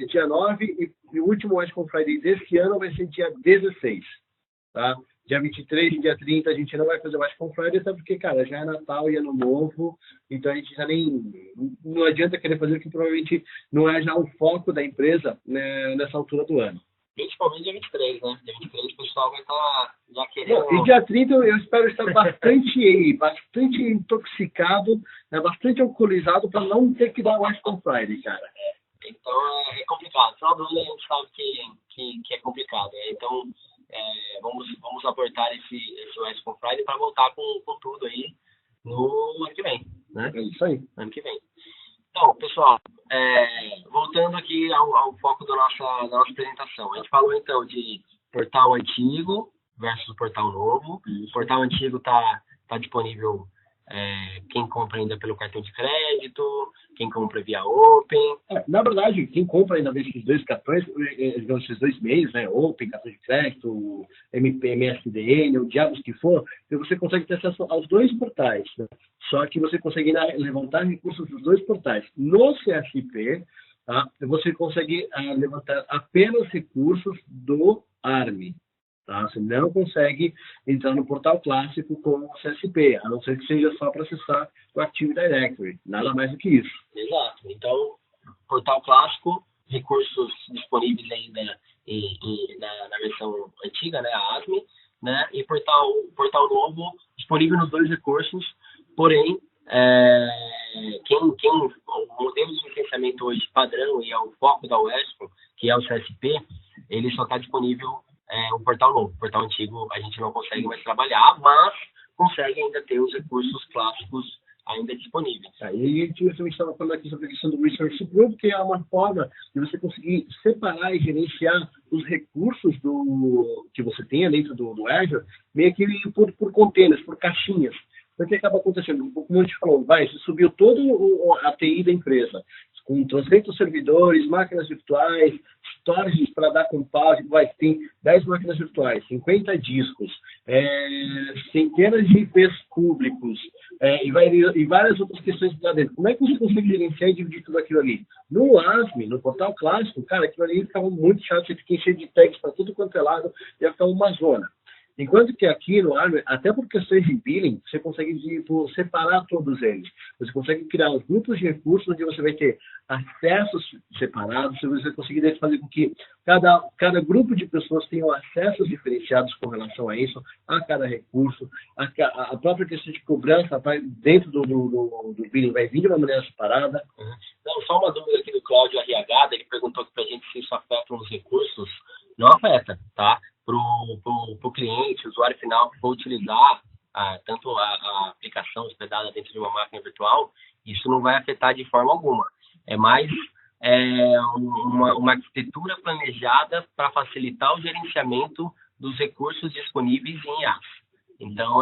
dia 9, e o último Edge Friday desse ano vai ser dia 16, tá? Dia 23 e dia 30 a gente não vai fazer mais com Friday, até porque, cara, já é Natal e Ano Novo, então a gente já não adianta querer fazer, que provavelmente não é já o foco da empresa, né, nessa altura do ano. Principalmente dia 23, né? Dia 23 o pessoal vai estar já querendo... E dia 30 eu espero estar bastante intoxicado, né, bastante alcoolizado, para não ter que dar mais com Friday, cara. Então é complicado. Final do ano a gente sabe que é complicado, né? Então... vamos abortar esse Edge for Friday para voltar com tudo aí no ano que vem, né? É isso aí. Ano que vem. Então, pessoal, voltando aqui ao foco da nossa apresentação. A gente falou, então, de portal antigo versus portal novo. O portal antigo está disponível quem compra ainda pelo cartão de crédito, quem compra via Open. Na verdade, quem compra ainda esses dois cartões, esses dois meios, né, Open, cartão de crédito, MSDN, o diabos que for, você consegue ter acesso aos dois portais. Né? Só que você consegue levantar recursos dos dois portais. No CSP, tá, você consegue levantar apenas recursos do ARM. Tá? Você não consegue entrar no portal clássico com o CSP, a não ser que seja só para acessar o Active Directory, nada mais do que isso. Exato. Então, portal clássico, recursos disponíveis ainda na versão antiga, né, a ASM, né, e portal novo disponível nos dois recursos, porém, o modelo de licenciamento hoje padrão e é o foco da UESP, que é o CSP, ele só está disponível o portal novo. O portal antigo a gente não consegue mais trabalhar, mas consegue ainda ter os recursos clássicos ainda disponíveis. E a gente estava falando aqui sobre a questão do Resource Group, que é uma forma de você conseguir separar e gerenciar os recursos que você tenha dentro do Azure, meio que por containers, por caixinhas. Então, o que acaba acontecendo? Como a gente falou, você subiu toda a TI da empresa, com 300 servidores, máquinas virtuais, storages para dar com pause, tem 10 máquinas virtuais, 50 discos, centenas de IPs públicos, e várias outras questões lá dentro. Como é que você consegue gerenciar e dividir tudo aquilo ali? No ASM, no portal clássico, cara, aquilo ali ficava muito chato, você fica enchendo de tags para tudo quanto é lado, ia ficar uma zona. Enquanto que aqui no ARM, até por questões de billing, você consegue separar todos eles. Você consegue criar os grupos de recursos onde você vai ter acessos separados, você vai conseguir fazer com que cada grupo de pessoas tenham acessos diferenciados com relação a isso, a cada recurso, a própria questão de cobrança dentro do billing vai vir de uma maneira separada. Uhum. Não, só uma dúvida aqui do Cláudio Arriagada, ele perguntou aqui para a gente se isso afeta os recursos. Não afeta, tá? Para o cliente, o usuário final que for utilizar tanto a aplicação hospedada dentro de uma máquina virtual, isso não vai afetar de forma alguma. É mais uma arquitetura planejada para facilitar o gerenciamento dos recursos disponíveis em IaaS. Então,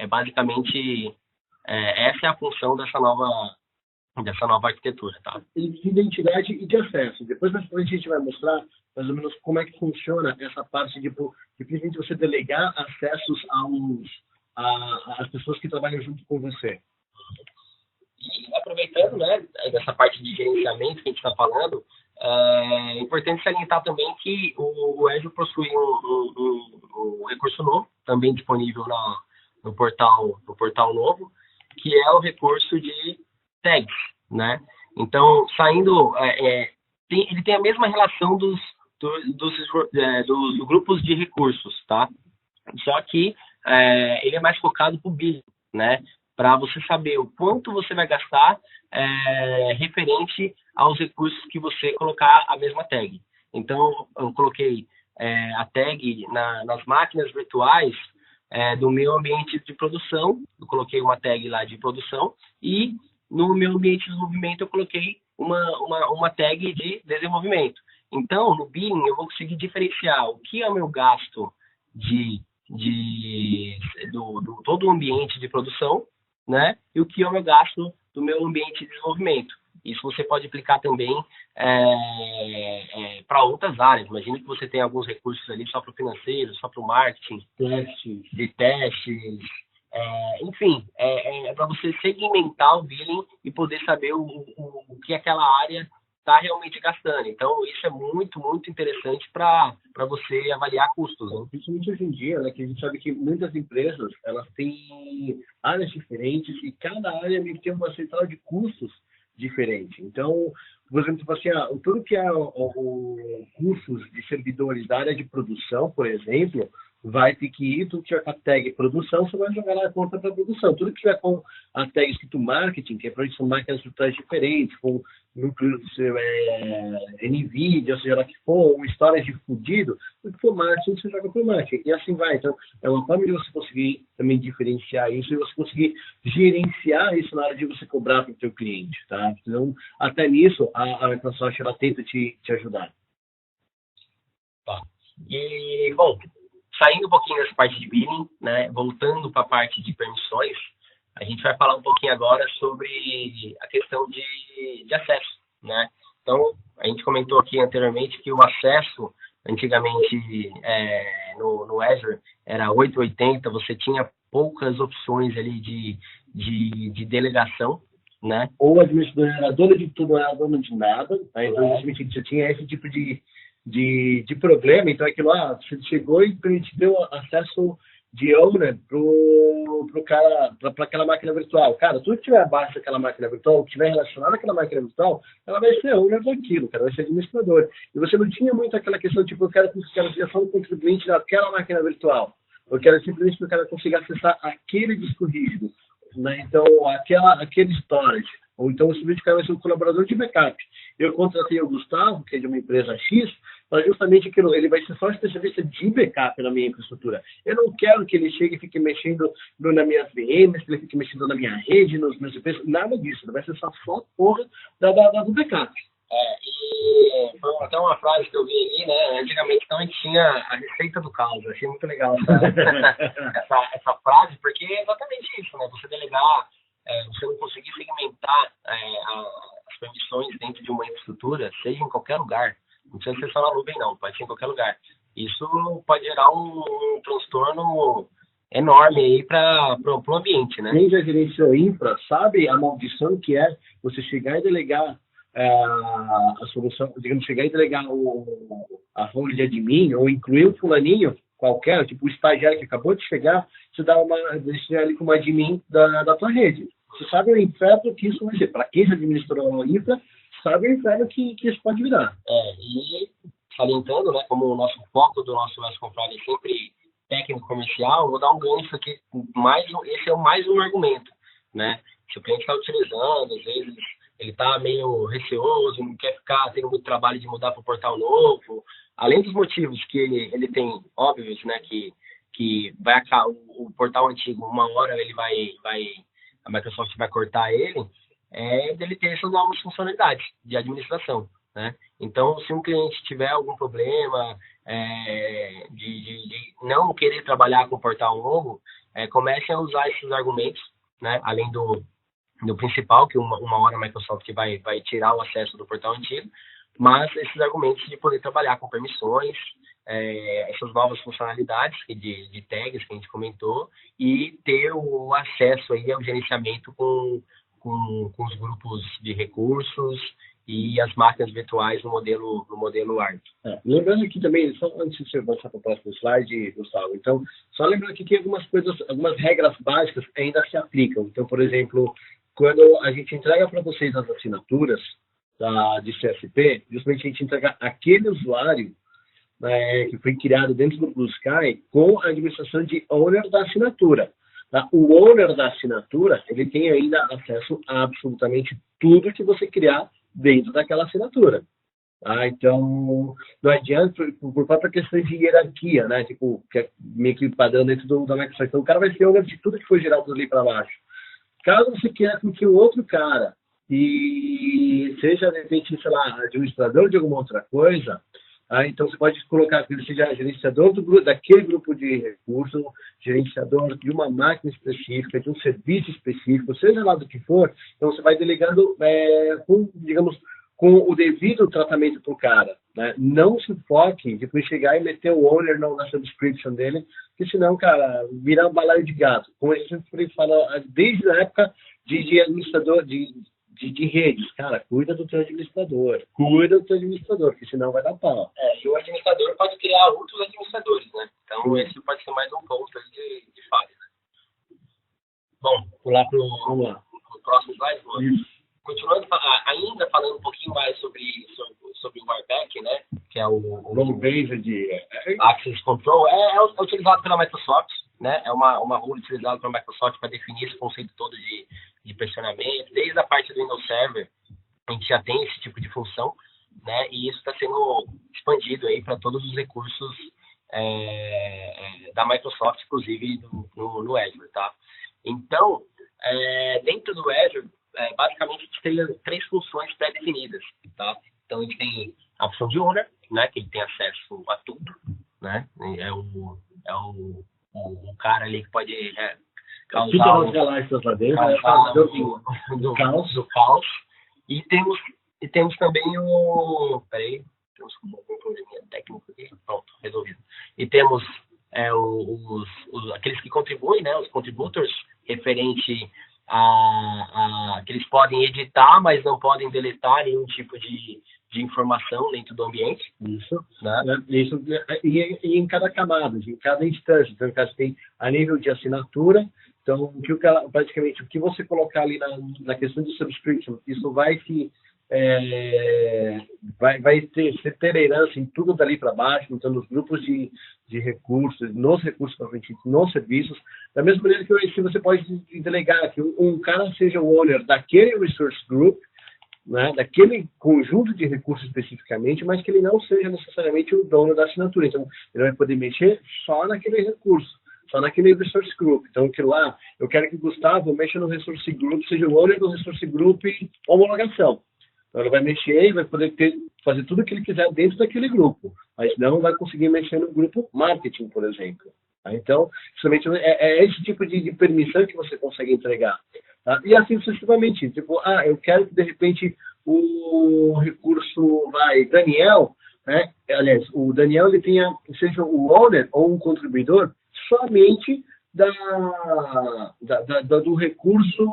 basicamente, essa é a função dessa nova arquitetura, tá? De identidade e de acesso. Depois, mais pra frente, a gente vai mostrar mais ou menos como é que funciona essa parte de simplesmente você delegar acessos às pessoas que trabalham junto com você. E aproveitando, né, dessa parte de gerenciamento que a gente está falando, é importante salientar também que o Azure possui um recurso novo, também disponível no portal novo, que é o recurso de tags, né? Então, ele tem a mesma relação dos grupos de recursos, tá? Só que ele é mais focado para o business, né? Para você saber o quanto você vai gastar referente aos recursos que você colocar a mesma tag. Então, eu coloquei a tag nas máquinas virtuais do meu ambiente de produção, eu coloquei uma tag lá de produção, e no meu ambiente de desenvolvimento eu coloquei uma tag de desenvolvimento. Então, no billing, eu vou conseguir diferenciar o que é o meu gasto do todo o ambiente de produção, né? E o que é o meu gasto do meu ambiente de desenvolvimento. Isso você pode aplicar também para outras áreas. Imagina que você tem alguns recursos ali só para o financeiro, só para o marketing, testes, enfim, para você segmentar o billing e poder saber o que aquela área está realmente gastando. Então, isso é muito, muito interessante para você avaliar custos. Né? Principalmente hoje em dia, né, que a gente sabe que muitas empresas elas têm áreas diferentes e cada área tem uma central de custos diferente. Então, por exemplo, assim, tudo que é custos de servidores da área de produção, por exemplo, vai ter que ir, tudo que tiver com a tag produção, você vai jogar lá a conta para produção. Tudo que tiver com a tag escrito marketing, que é para são máquinas virtuais diferentes, com núcleo NVIDIA, seja lá que for, um storage fudido, o que for marketing, você joga para o marketing. E assim vai. Então, é uma forma de você conseguir também diferenciar isso e você conseguir gerenciar isso na hora de você cobrar para o seu cliente, tá? Então, até nisso, a Microsoft, ela tenta te ajudar. Tá. E, bom, saindo um pouquinho dessa parte de billing, né, voltando para a parte de permissões, a gente vai falar um pouquinho agora sobre a questão de acesso, né? Então, a gente comentou aqui anteriormente que o acesso, antigamente, no Azure, era 880, você tinha poucas opções ali de delegação, né? Ou o administrador era dono de tudo, não era dono de nada, tá? Então, você tinha esse tipo de problema, então aquilo lá, você chegou e te deu acesso de owner para aquela máquina virtual. Cara, tudo que tiver abaixo daquela máquina virtual, que tiver relacionado àquela máquina virtual, ela vai ser owner daquilo, cara, vai ser administrador. E você não tinha muito aquela questão, tipo, eu quero ser só um contribuinte daquela máquina virtual. Eu quero simplesmente que o cara consiga acessar aquele disco rígido, né? Então, aquele storage. Ou então, simplesmente o cara vai ser um colaborador de backup. Eu contratei o Gustavo, que é de uma empresa X, para justamente aquilo. Ele vai ser só especialista de backup na minha infraestrutura. Eu não quero que ele chegue e fique mexendo nas minhas VMs, que ele fique mexendo na minha rede, nos meus IPs, nada disso. Ele vai ser só porra do backup. E foi até uma frase que eu vi ali, né? Antigamente, então, a gente tinha a receita do caos. Eu achei muito legal essa frase, porque é exatamente isso, né? Você delegar, você não conseguir segmentar as permissões dentro de uma infraestrutura, seja em qualquer lugar, Não precisa ser só na nuvem, não. Pode ser em qualquer lugar. Isso pode gerar um transtorno enorme aí para o ambiente, né? Quem já gerenciou infra sabe a maldição que é você chegar e delegar a solução, digamos, chegar e delegar a role de admin ou incluir um fulaninho qualquer, tipo o estagiário que acabou de chegar, você dá deixar ali como admin da tua rede. Você sabe o inferno que isso vai ser. Para quem já administrou a infra, sabe o inferno que isso pode virar. E salientando, né, como o nosso foco do nosso West Confrade é sempre técnico comercial, vou dar um gancho aqui, esse é mais um argumento, né? Se o cliente está utilizando, às vezes ele está meio receoso, não quer ficar tendo muito trabalho de mudar para o portal novo, além dos motivos que ele tem óbvios, né, que vai o portal antigo, uma hora a Microsoft vai cortar ele, dele ter essas novas funcionalidades de administração, né? Então, se um cliente tiver algum problema de não querer trabalhar com o portal novo, comecem a usar esses argumentos, né? Além do principal, que uma hora a Microsoft vai tirar o acesso do portal antigo, mas esses argumentos de poder trabalhar com permissões, essas novas funcionalidades de tags que a gente comentou, e ter o acesso aí ao gerenciamento com os grupos de recursos e as máquinas virtuais no modelo ARP. Lembrando aqui também, só antes de você avançar para o próximo slide, Gustavo, então, só lembrando aqui que algumas regras básicas ainda se aplicam. Então, por exemplo, quando a gente entrega para vocês as assinaturas de CSP, justamente a gente entrega aquele usuário que foi criado dentro do Blue Sky com a administração de owner da assinatura. Tá? O owner da assinatura, ele tem ainda acesso a absolutamente tudo que você criar dentro daquela assinatura. Tá? Então, não adianta, por própria questão de hierarquia, né? Tipo, que é meio que padrão dentro da Microsoft. Então, o cara vai ser owner de tudo que foi gerado ali para baixo. Caso você queira que o outro cara, e seja, de repente, sei lá, administrador de alguma outra coisa, então você pode colocar que ele seja gerenciador daquele grupo de recursos, gerenciador de uma máquina específica, de um serviço específico, seja lá do que for. Então você vai delegando com o devido tratamento para o cara, né? Não se foque depois chegar e meter o owner na subscription dele, porque senão, cara, virar um balaio de gato. Como a gente sempre fala desde a época de administrador de redes, cara, cuida do teu administrador, porque senão vai dar pau. E o administrador pode criar outros administradores, né? Então esse pode ser mais um ponto de falha, né? Bom, pular Vamos lá. Pro próximo slide, continuando, ainda falando um pouquinho mais sobre o RBAC, né? Que é o Role-Based Access Control, é utilizado pela Microsoft, né? É uma rule utilizada pela Microsoft para definir esse conceito todo de pressionamento. Desde a parte do Windows Server, a gente já tem esse tipo de função, né? E isso está sendo expandido aí para todos os recursos da Microsoft, inclusive no Azure, tá? Então, dentro do Azure, basicamente a gente tem 3 funções pré-definidas, tá? Então a gente tem a função de owner, né? Que ele tem acesso a tudo, né? É o cara ali que pode causar do caos. E temos também temos um probleminha técnico aqui, pronto, resolvido. E temos aqueles que contribuem, né? Os contributors, referente que eles podem editar, mas não podem deletar nenhum tipo de informação dentro do ambiente. Isso, né? Isso e em cada camada, em cada instância. Então, no caso, tem a nível de assinatura. Então, praticamente, o que você colocar ali na questão de subscription, isso vai ter herança em tudo dali para baixo, então nos grupos de recursos, nos recursos para frente, nos serviços, da mesma maneira que você pode delegar que um cara seja o owner daquele resource group, né, daquele conjunto de recursos especificamente, mas que ele não seja necessariamente o dono da assinatura. Então, ele vai poder mexer só naquele recurso, só naquele resource group. Então, aquilo lá, eu quero que o Gustavo mexa no resource group, seja o owner do resource group homologação. Então, ele vai mexer e vai poder fazer tudo o que ele quiser dentro daquele grupo, mas não vai conseguir mexer no grupo marketing, por exemplo. Então, justamente é esse tipo de permissão que você consegue entregar. Tá? E assim sucessivamente. Tipo, eu quero que, de repente, o recurso Daniel aliás, o Daniel ele tenha, seja o owner ou um contribuidor somente do recurso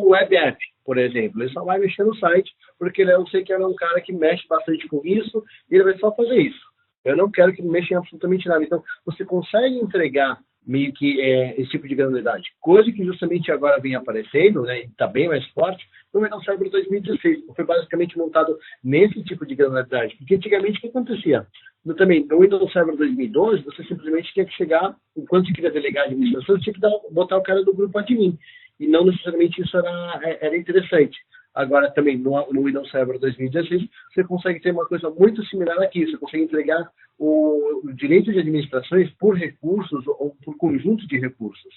web app, por exemplo. Ele só vai mexer no site, porque eu sei que ele é um cara que mexe bastante com isso, e ele vai só fazer isso. Eu não quero que ele mexa em absolutamente nada. Então, você consegue entregar meio que esse tipo de granularidade. Coisa que justamente agora vem aparecendo, né, e está bem mais forte, no Windows Server 2016. Foi basicamente montado nesse tipo de granularidade. Porque antigamente o que acontecia? No Windows Server 2012, você simplesmente tinha que chegar, enquanto você queria delegar a administração, você tinha que botar o cara do grupo admin. E não necessariamente isso era interessante. Agora, também, no Windows Server 2016, você consegue ter uma coisa muito similar aqui. Você consegue entregar o direito de administrações por recursos ou por conjunto de recursos.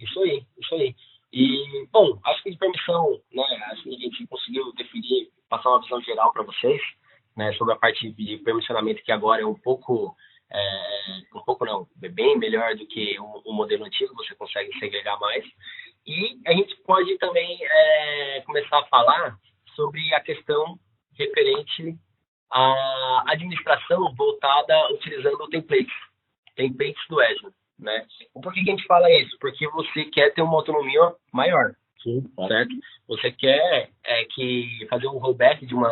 Isso aí. E, bom, acho que de permissão, né, acho que a gente conseguiu definir, passar uma visão geral para vocês, né, sobre a parte de permissionamento, que agora é bem melhor do que o modelo antigo, você consegue segregar mais. E a gente pode também começar a falar sobre a questão referente à administração voltada utilizando templates do Azure, né? Por que a gente fala isso? Porque você quer ter uma autonomia maior, sim, certo? Você quer fazer um rollback de um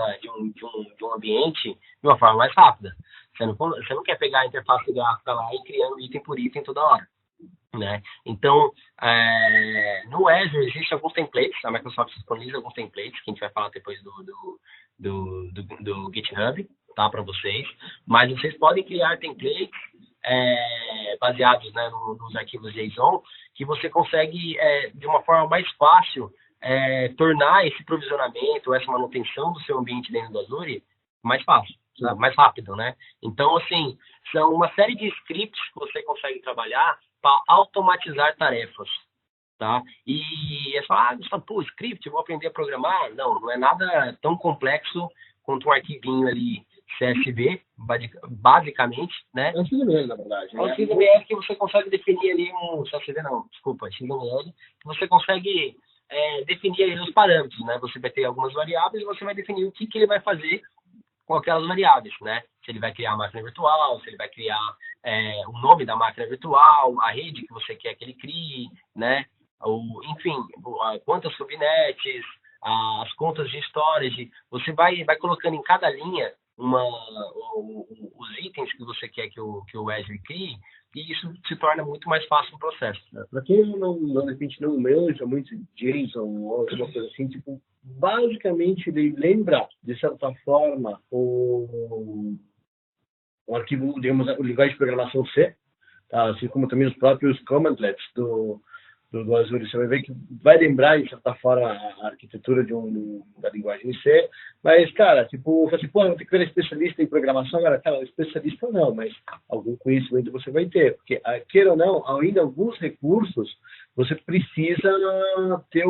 ambiente de uma forma mais rápida. Você não quer pegar a interface gráfica lá e criando item por item toda hora. Né? Então, no Azure existem alguns templates, a Microsoft disponibiliza alguns templates, que a gente vai falar depois do GitHub, tá, para vocês, mas vocês podem criar templates baseados, né, nos arquivos JSON, que você consegue, de uma forma mais fácil, tornar esse provisionamento, essa manutenção do seu ambiente dentro do Azure mais fácil, mais rápido, né? Então, assim, são uma série de scripts que você consegue trabalhar para automatizar tarefas, tá? E é só, script, vou aprender a programar. Não é nada tão complexo quanto um arquivinho ali CSV, basicamente, né? É um XML, na verdade. É um XML que você consegue definir ali XML, que você consegue definir ali os parâmetros, né? Você vai ter algumas variáveis e você vai definir o que ele vai fazer com aquelas variáveis, né? Se ele vai criar a máquina virtual, se ele vai criar o nome da máquina virtual, a rede que você quer que ele crie, né? Enfim, quantas subnets, as contas de storage, você vai colocando em cada linha os itens que você quer que o Azure crie, e isso se torna muito mais fácil o processo. Para quem de repente não manja muito JSON ou alguma coisa assim, tipo, basicamente ele lembra, de certa forma, o arquivo, digamos, o linguagem de programação C, tá? Assim como também os próprios commandlets do Azure. Você vai ver que vai lembrar, de certa forma, a arquitetura da linguagem C, mas, cara, tipo, assim, vou ter que ver especialista em programação. Agora, cara, especialista não, mas algum conhecimento você vai ter, porque, queira ou não, ainda alguns recursos, você precisa ter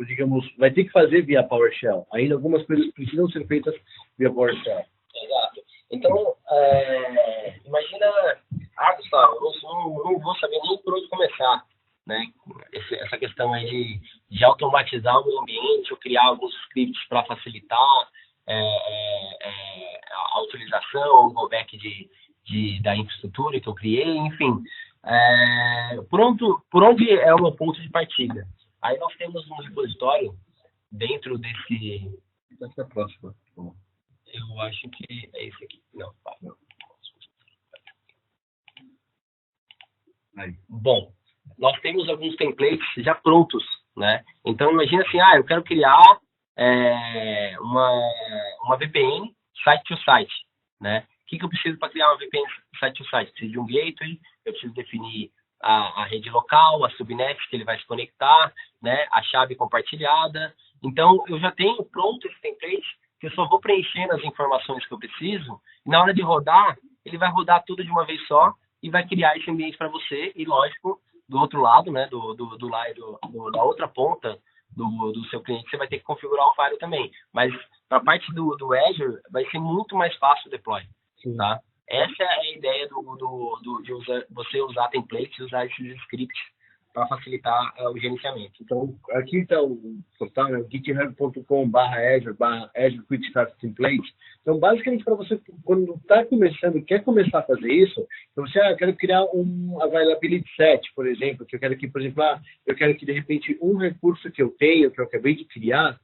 digamos, vai ter que fazer via PowerShell. Ainda algumas coisas precisam ser feitas via PowerShell. Exato. Então, imagina, Gustavo, eu não vou saber nem por onde começar, né? Essa questão aí de automatizar o meu ambiente, ou criar alguns scripts para facilitar a utilização, o rollback da infraestrutura que eu criei, enfim. Por onde é o meu ponto de partida? Aí nós temos um repositório dentro desse... Essa é a próxima. Eu acho que é esse aqui. Não. Aí. Bom, nós temos alguns templates já prontos, né? Então, imagina assim, eu quero criar uma VPN site-to-site, né? O que eu preciso para criar uma VPN site-to-site? Preciso de um gateway, eu preciso definir a rede local, a subnet que ele vai se conectar, né? A chave compartilhada. Então, eu já tenho pronto esse template, que eu só vou preenchendo as informações que eu preciso, e na hora de rodar, ele vai rodar tudo de uma vez só e vai criar esse ambiente para você, e lógico, do outro lado, né, da outra ponta do seu cliente, você vai ter que configurar o firewall também. Mas para a parte do Azure, vai ser muito mais fácil o deploy, tá? Essa é a ideia de você usar templates e usar esses scripts facilitar o gerenciamento. Então, aqui está o portal, né, github.com/azure Quick Start Template. Então, basicamente, para você, quando está começando, quer começar a fazer isso, então você, eu quero criar um availability set, por exemplo, que eu quero que, por exemplo, eu quero que, de repente, um recurso que eu tenho, que eu acabei de criar,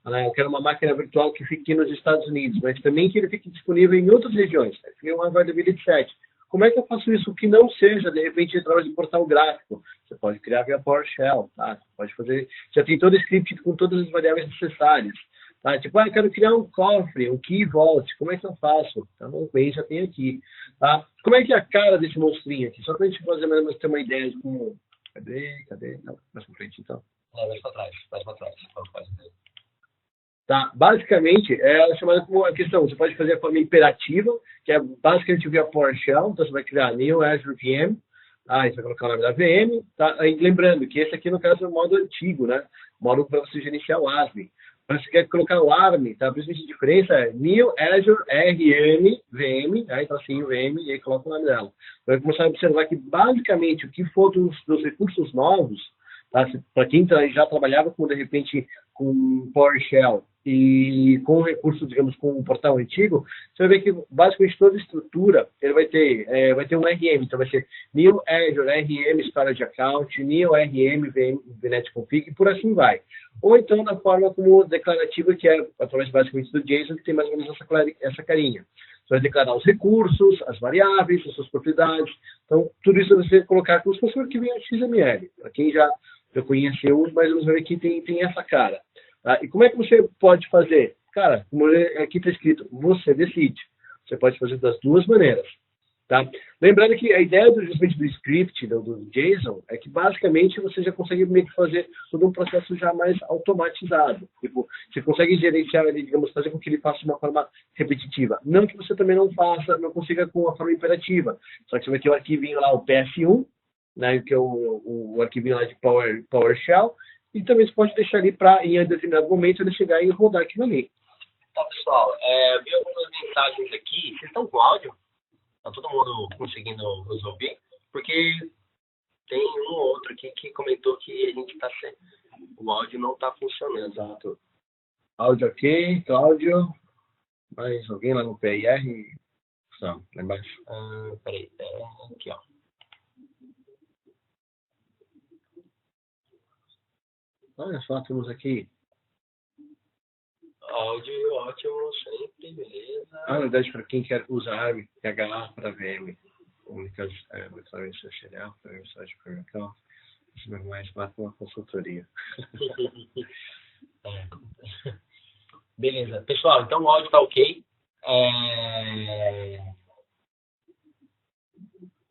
eu quero uma máquina virtual que fique nos Estados Unidos, mas também que ele fique disponível em outras regiões. Cria um availability set. Como é que eu faço isso que não seja, de repente, através de portal gráfico? Você pode criar via PowerShell, tá? Você pode fazer... Já tem todo o script com todas as variáveis necessárias. Tá? Tipo, eu quero criar um cofre, um key vault. Como é que eu faço? Então, bem, já tem aqui. Tá? Como é que é a cara desse monstrinho aqui? Só para a gente fazer mais ou menos ter uma ideia de como... Cadê? Não, mais pra frente, então. Mais para trás. Tá? Basicamente, é chamada como a questão, você pode fazer a forma imperativa, que é basicamente via PowerShell, então você vai criar New Azure VM, aí você vai colocar o nome da VM, tá? Aí, lembrando que esse aqui, no caso, é o modo antigo, né? Modo para você gerenciar o ASM. Mas você quer colocar o ARM, tá? A principal diferença é New Azure RM VM, aí tracinho VM, e aí coloca o nome dela. Então, vai começar a observar que, basicamente, o que for dos recursos novos, tá? Para quem já trabalhava com, de repente, com PowerShell e com recurso, digamos, com um portal antigo, você vai ver que basicamente toda a estrutura ele vai ter um RM, então vai ser New Azure RM Storage Account, New RM VNet Config e por assim vai. Ou então na forma como declarativa, que é através basicamente do JSON, que tem mais ou menos essa carinha. Você vai declarar os recursos, as variáveis, as suas propriedades. Então, tudo isso você colocar como se fosse um arquivo XML. Para quem já conheceu, mais ou menos vai ver que tem essa cara. Tá? E como é que você pode fazer? Cara, como aqui está escrito, você decide. Você pode fazer das duas maneiras. Tá? Lembrando que a ideia do script, do JSON, é que basicamente você já consegue meio que fazer todo um processo já mais automatizado. Tipo, você consegue gerenciar ele, digamos, fazer com que ele faça de uma forma repetitiva. Não que você também não consiga com a forma imperativa. Só que você vai ter o arquivinho lá, o PS1, né, que é o arquivinho lá de PowerShell, e também você pode deixar ali para, em um determinado momento, ele chegar e rodar aquilo ali. Tá, pessoal, vi algumas mensagens aqui. Vocês estão com áudio? Tá todo mundo conseguindo nos ouvir? Porque tem um ou outro aqui que comentou que a gente está sem... O áudio não está funcionando. Exato. Áudio ok, Cláudio. Mais alguém lá no PIR? Não, lá embaixo. Peraí, aqui, ó. Olha só, temos aqui. Áudio ótimo, sempre, beleza. Na verdade, para quem quer usar ARM, PHA para VM. Única mensagem social, para mensagem para o mercado. Isso é mais para uma consultoria. Beleza. Pessoal, então o áudio está ok.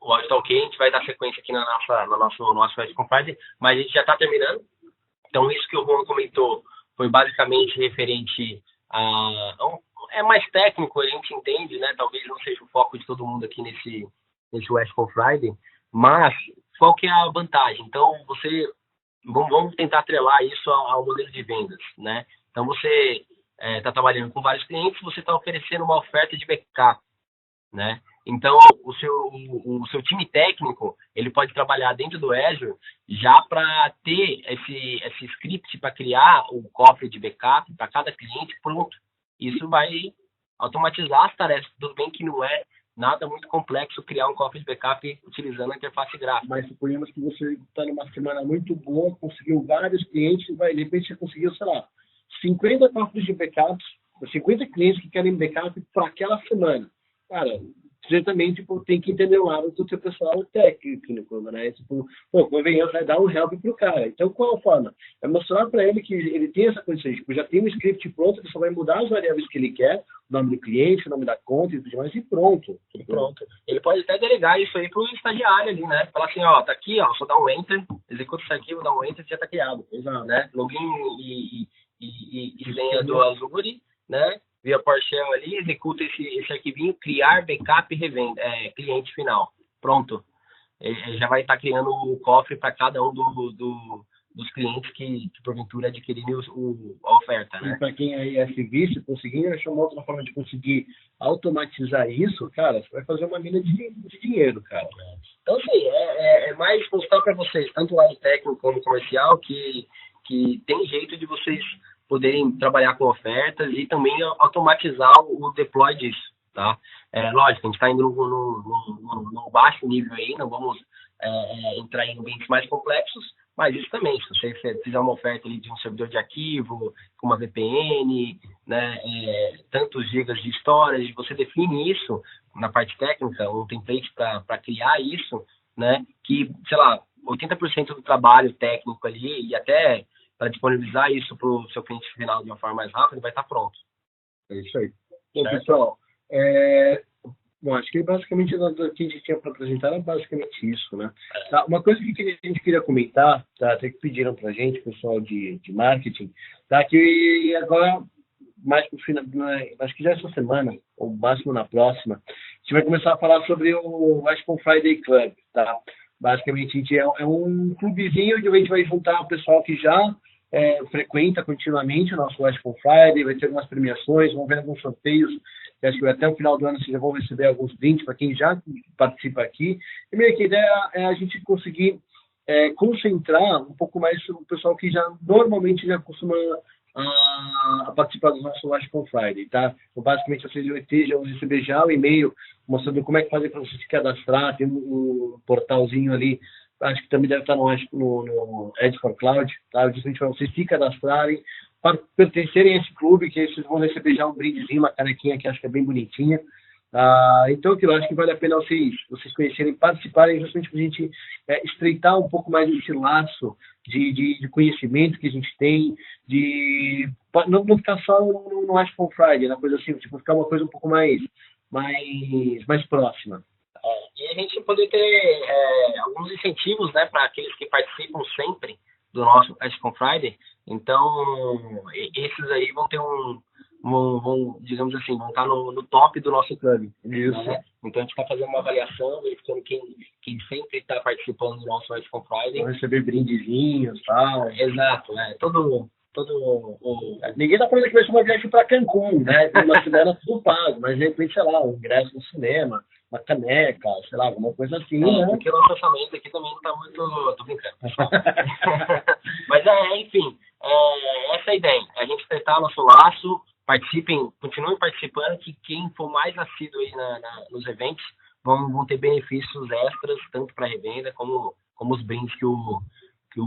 O áudio está ok, a gente vai dar sequência aqui no nosso Edge Confide, mas a gente já está terminando. Então, isso que o Juan comentou foi basicamente referente a... É mais técnico, a gente entende, né? Talvez não seja o foco de todo mundo aqui nesse Edge Confide, mas qual que é a vantagem? Então, vamos tentar atrelar isso ao modelo de vendas, né? Então, você está trabalhando com vários clientes, você está oferecendo uma oferta de backup, né? Então, o seu time técnico, ele pode trabalhar dentro do Azure já para ter esse script para criar o cofre de backup para cada cliente pronto. Isso vai automatizar as tarefas. Tudo bem que não é nada muito complexo criar um cofre de backup utilizando a interface gráfica. Mas suponhamos que você está numa semana muito boa, conseguiu vários clientes, de repente você conseguiu, sei lá, 50 cofres de backups, 50 clientes que querem backup para aquela semana. Cara, você também tem que entender o lado do seu pessoal técnico, né? Tipo, convenhamos, vai dar um help pro cara. Então, qual a forma? É mostrar para ele que ele tem essa condição. Tipo, já tem um script pronto, ele só vai mudar as variáveis que ele quer, o nome do cliente, o nome da conta e tudo mais, e pronto. Ele pode até delegar isso aí pro estagiário ali, né? Falar assim, ó, tá aqui, ó, só dá um enter, executa isso aqui, vou dar um enter, já tá criado. Exato. Né? Login e senha do Azure, né? Via PowerShell ali, executa esse arquivinho, criar backup e revenda, cliente final. Pronto. Ele já vai estar criando o cofre para cada um dos clientes que porventura adquirirem a oferta, né? E para quem aí é serviço, conseguir achar uma outra forma de conseguir automatizar isso, cara, você vai fazer uma mina de dinheiro, cara. Então, assim, é mais mostrar para vocês, tanto o lado técnico como comercial, que tem jeito de vocês poderem trabalhar com ofertas e também automatizar o deploy disso, tá? Lógico, a gente está indo num baixo nível aí, não vamos entrar em ambientes mais complexos, mas isso também, se você fizer uma oferta ali de um servidor de arquivo, com uma VPN, né, tantos gigas de storage, você define isso na parte técnica, um template para criar isso, né, que, sei lá, 80% do trabalho técnico ali e até para disponibilizar isso para o seu cliente final de uma forma mais rápida, vai estar pronto. É isso aí. Bom, pessoal, bom, acho que basicamente o que a gente tinha para apresentar era basicamente isso, né? Tá, uma coisa que a gente queria comentar, tá, até que pediram para a gente, pessoal de marketing, tá, que agora, mais pro final, acho que já essa semana, ou máximo na próxima, a gente vai começar a falar sobre o Washpon Friday Club, tá? Basicamente, a gente é um clubezinho onde a gente vai juntar o pessoal que já frequenta continuamente o nosso Washpon Friday, vai ter algumas premiações, vão ver alguns sorteios. Eu acho que até o final do ano vocês já vão receber alguns brindes para quem já participa aqui. E meio que a ideia é a gente conseguir concentrar um pouco mais o pessoal que já normalmente já costuma a participar do nosso Washpon Friday, tá? Então, basicamente, vocês vão receber já o e-mail mostrando como é que fazer para você se cadastrar, tem um portalzinho ali, acho que também deve estar no Edge for Cloud, tá? Justamente para vocês se cadastrarem, para pertencerem a esse clube, que aí vocês vão receber já um brindezinho, uma canequinha que acho que é bem bonitinha. Então, eu acho que vale a pena vocês conhecerem, participarem, justamente para a gente estreitar um pouco mais esse laço de conhecimento que a gente tem, de não ficar só no Washpon Friday, na coisa assim, tipo, ficar uma coisa um pouco mais próxima. E a gente poder ter alguns incentivos, né, para aqueles que participam sempre do nosso Washpon Friday. Então, esses aí vão ter vão, digamos assim, vão estar no top do nosso clube. Isso. Né? Então, a gente está fazendo uma avaliação, verificando quem sempre está participando do nosso Washpon Friday. Vão receber brindezinhos e tal. Exato, Ninguém tá falando que vai ser uma viagem para Cancún, né? Tem uma semana tudo pago, mas de repente, sei lá, um ingresso no cinema, uma caneca, sei lá, alguma coisa assim, né? Porque o nosso orçamento aqui também não tá muito... Tô brincando. Mas, enfim, essa é a ideia. A gente tentar nosso laço, continuem participando, que quem for mais assíduo aí nos eventos vão ter benefícios extras, tanto para revenda como os brindes que o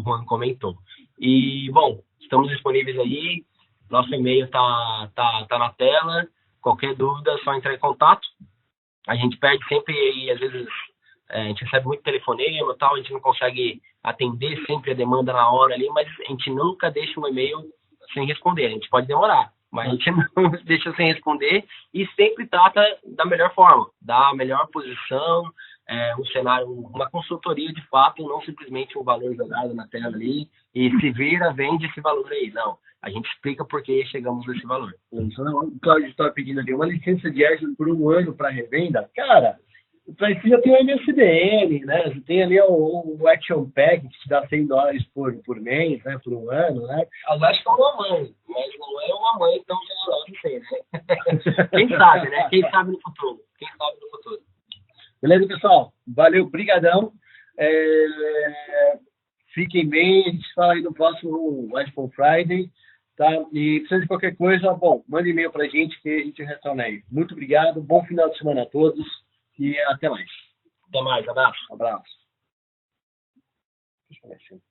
Juan comentou. E, bom, estamos disponíveis aí, nosso e-mail tá na tela, qualquer dúvida é só entrar em contato. A gente perde sempre, e às vezes a gente recebe muito telefonema e tal, a gente não consegue atender sempre a demanda na hora ali, mas a gente nunca deixa um e-mail sem responder. A gente pode demorar, mas a gente não deixa sem responder e sempre trata da melhor forma, da melhor posição, um cenário, uma consultoria de fato, não simplesmente um valor jogado na tela ali e se vira, vende esse valor aí. Não, a gente explica por que chegamos nesse valor. O Cláudio estava pedindo ali uma licença de Azure por 1 ano para revenda. Cara, para isso já tem o MSDN, né? Você tem ali o Action Pack que te dá $100 por mês, né? Por 1 ano, né? Eu acho que é uma mãe, mas não é uma mãe tão generosa assim, né? Quem sabe, né? Quem sabe no futuro. Beleza, pessoal? Valeu, brigadão. Fiquem bem, a gente fala aí no próximo Washpon Friday, tá? E precisa de qualquer coisa, bom, manda e-mail pra gente que a gente retorna aí. Muito obrigado, bom final de semana a todos e até mais. Até mais, abraço. Abraço. Deixa eu ver.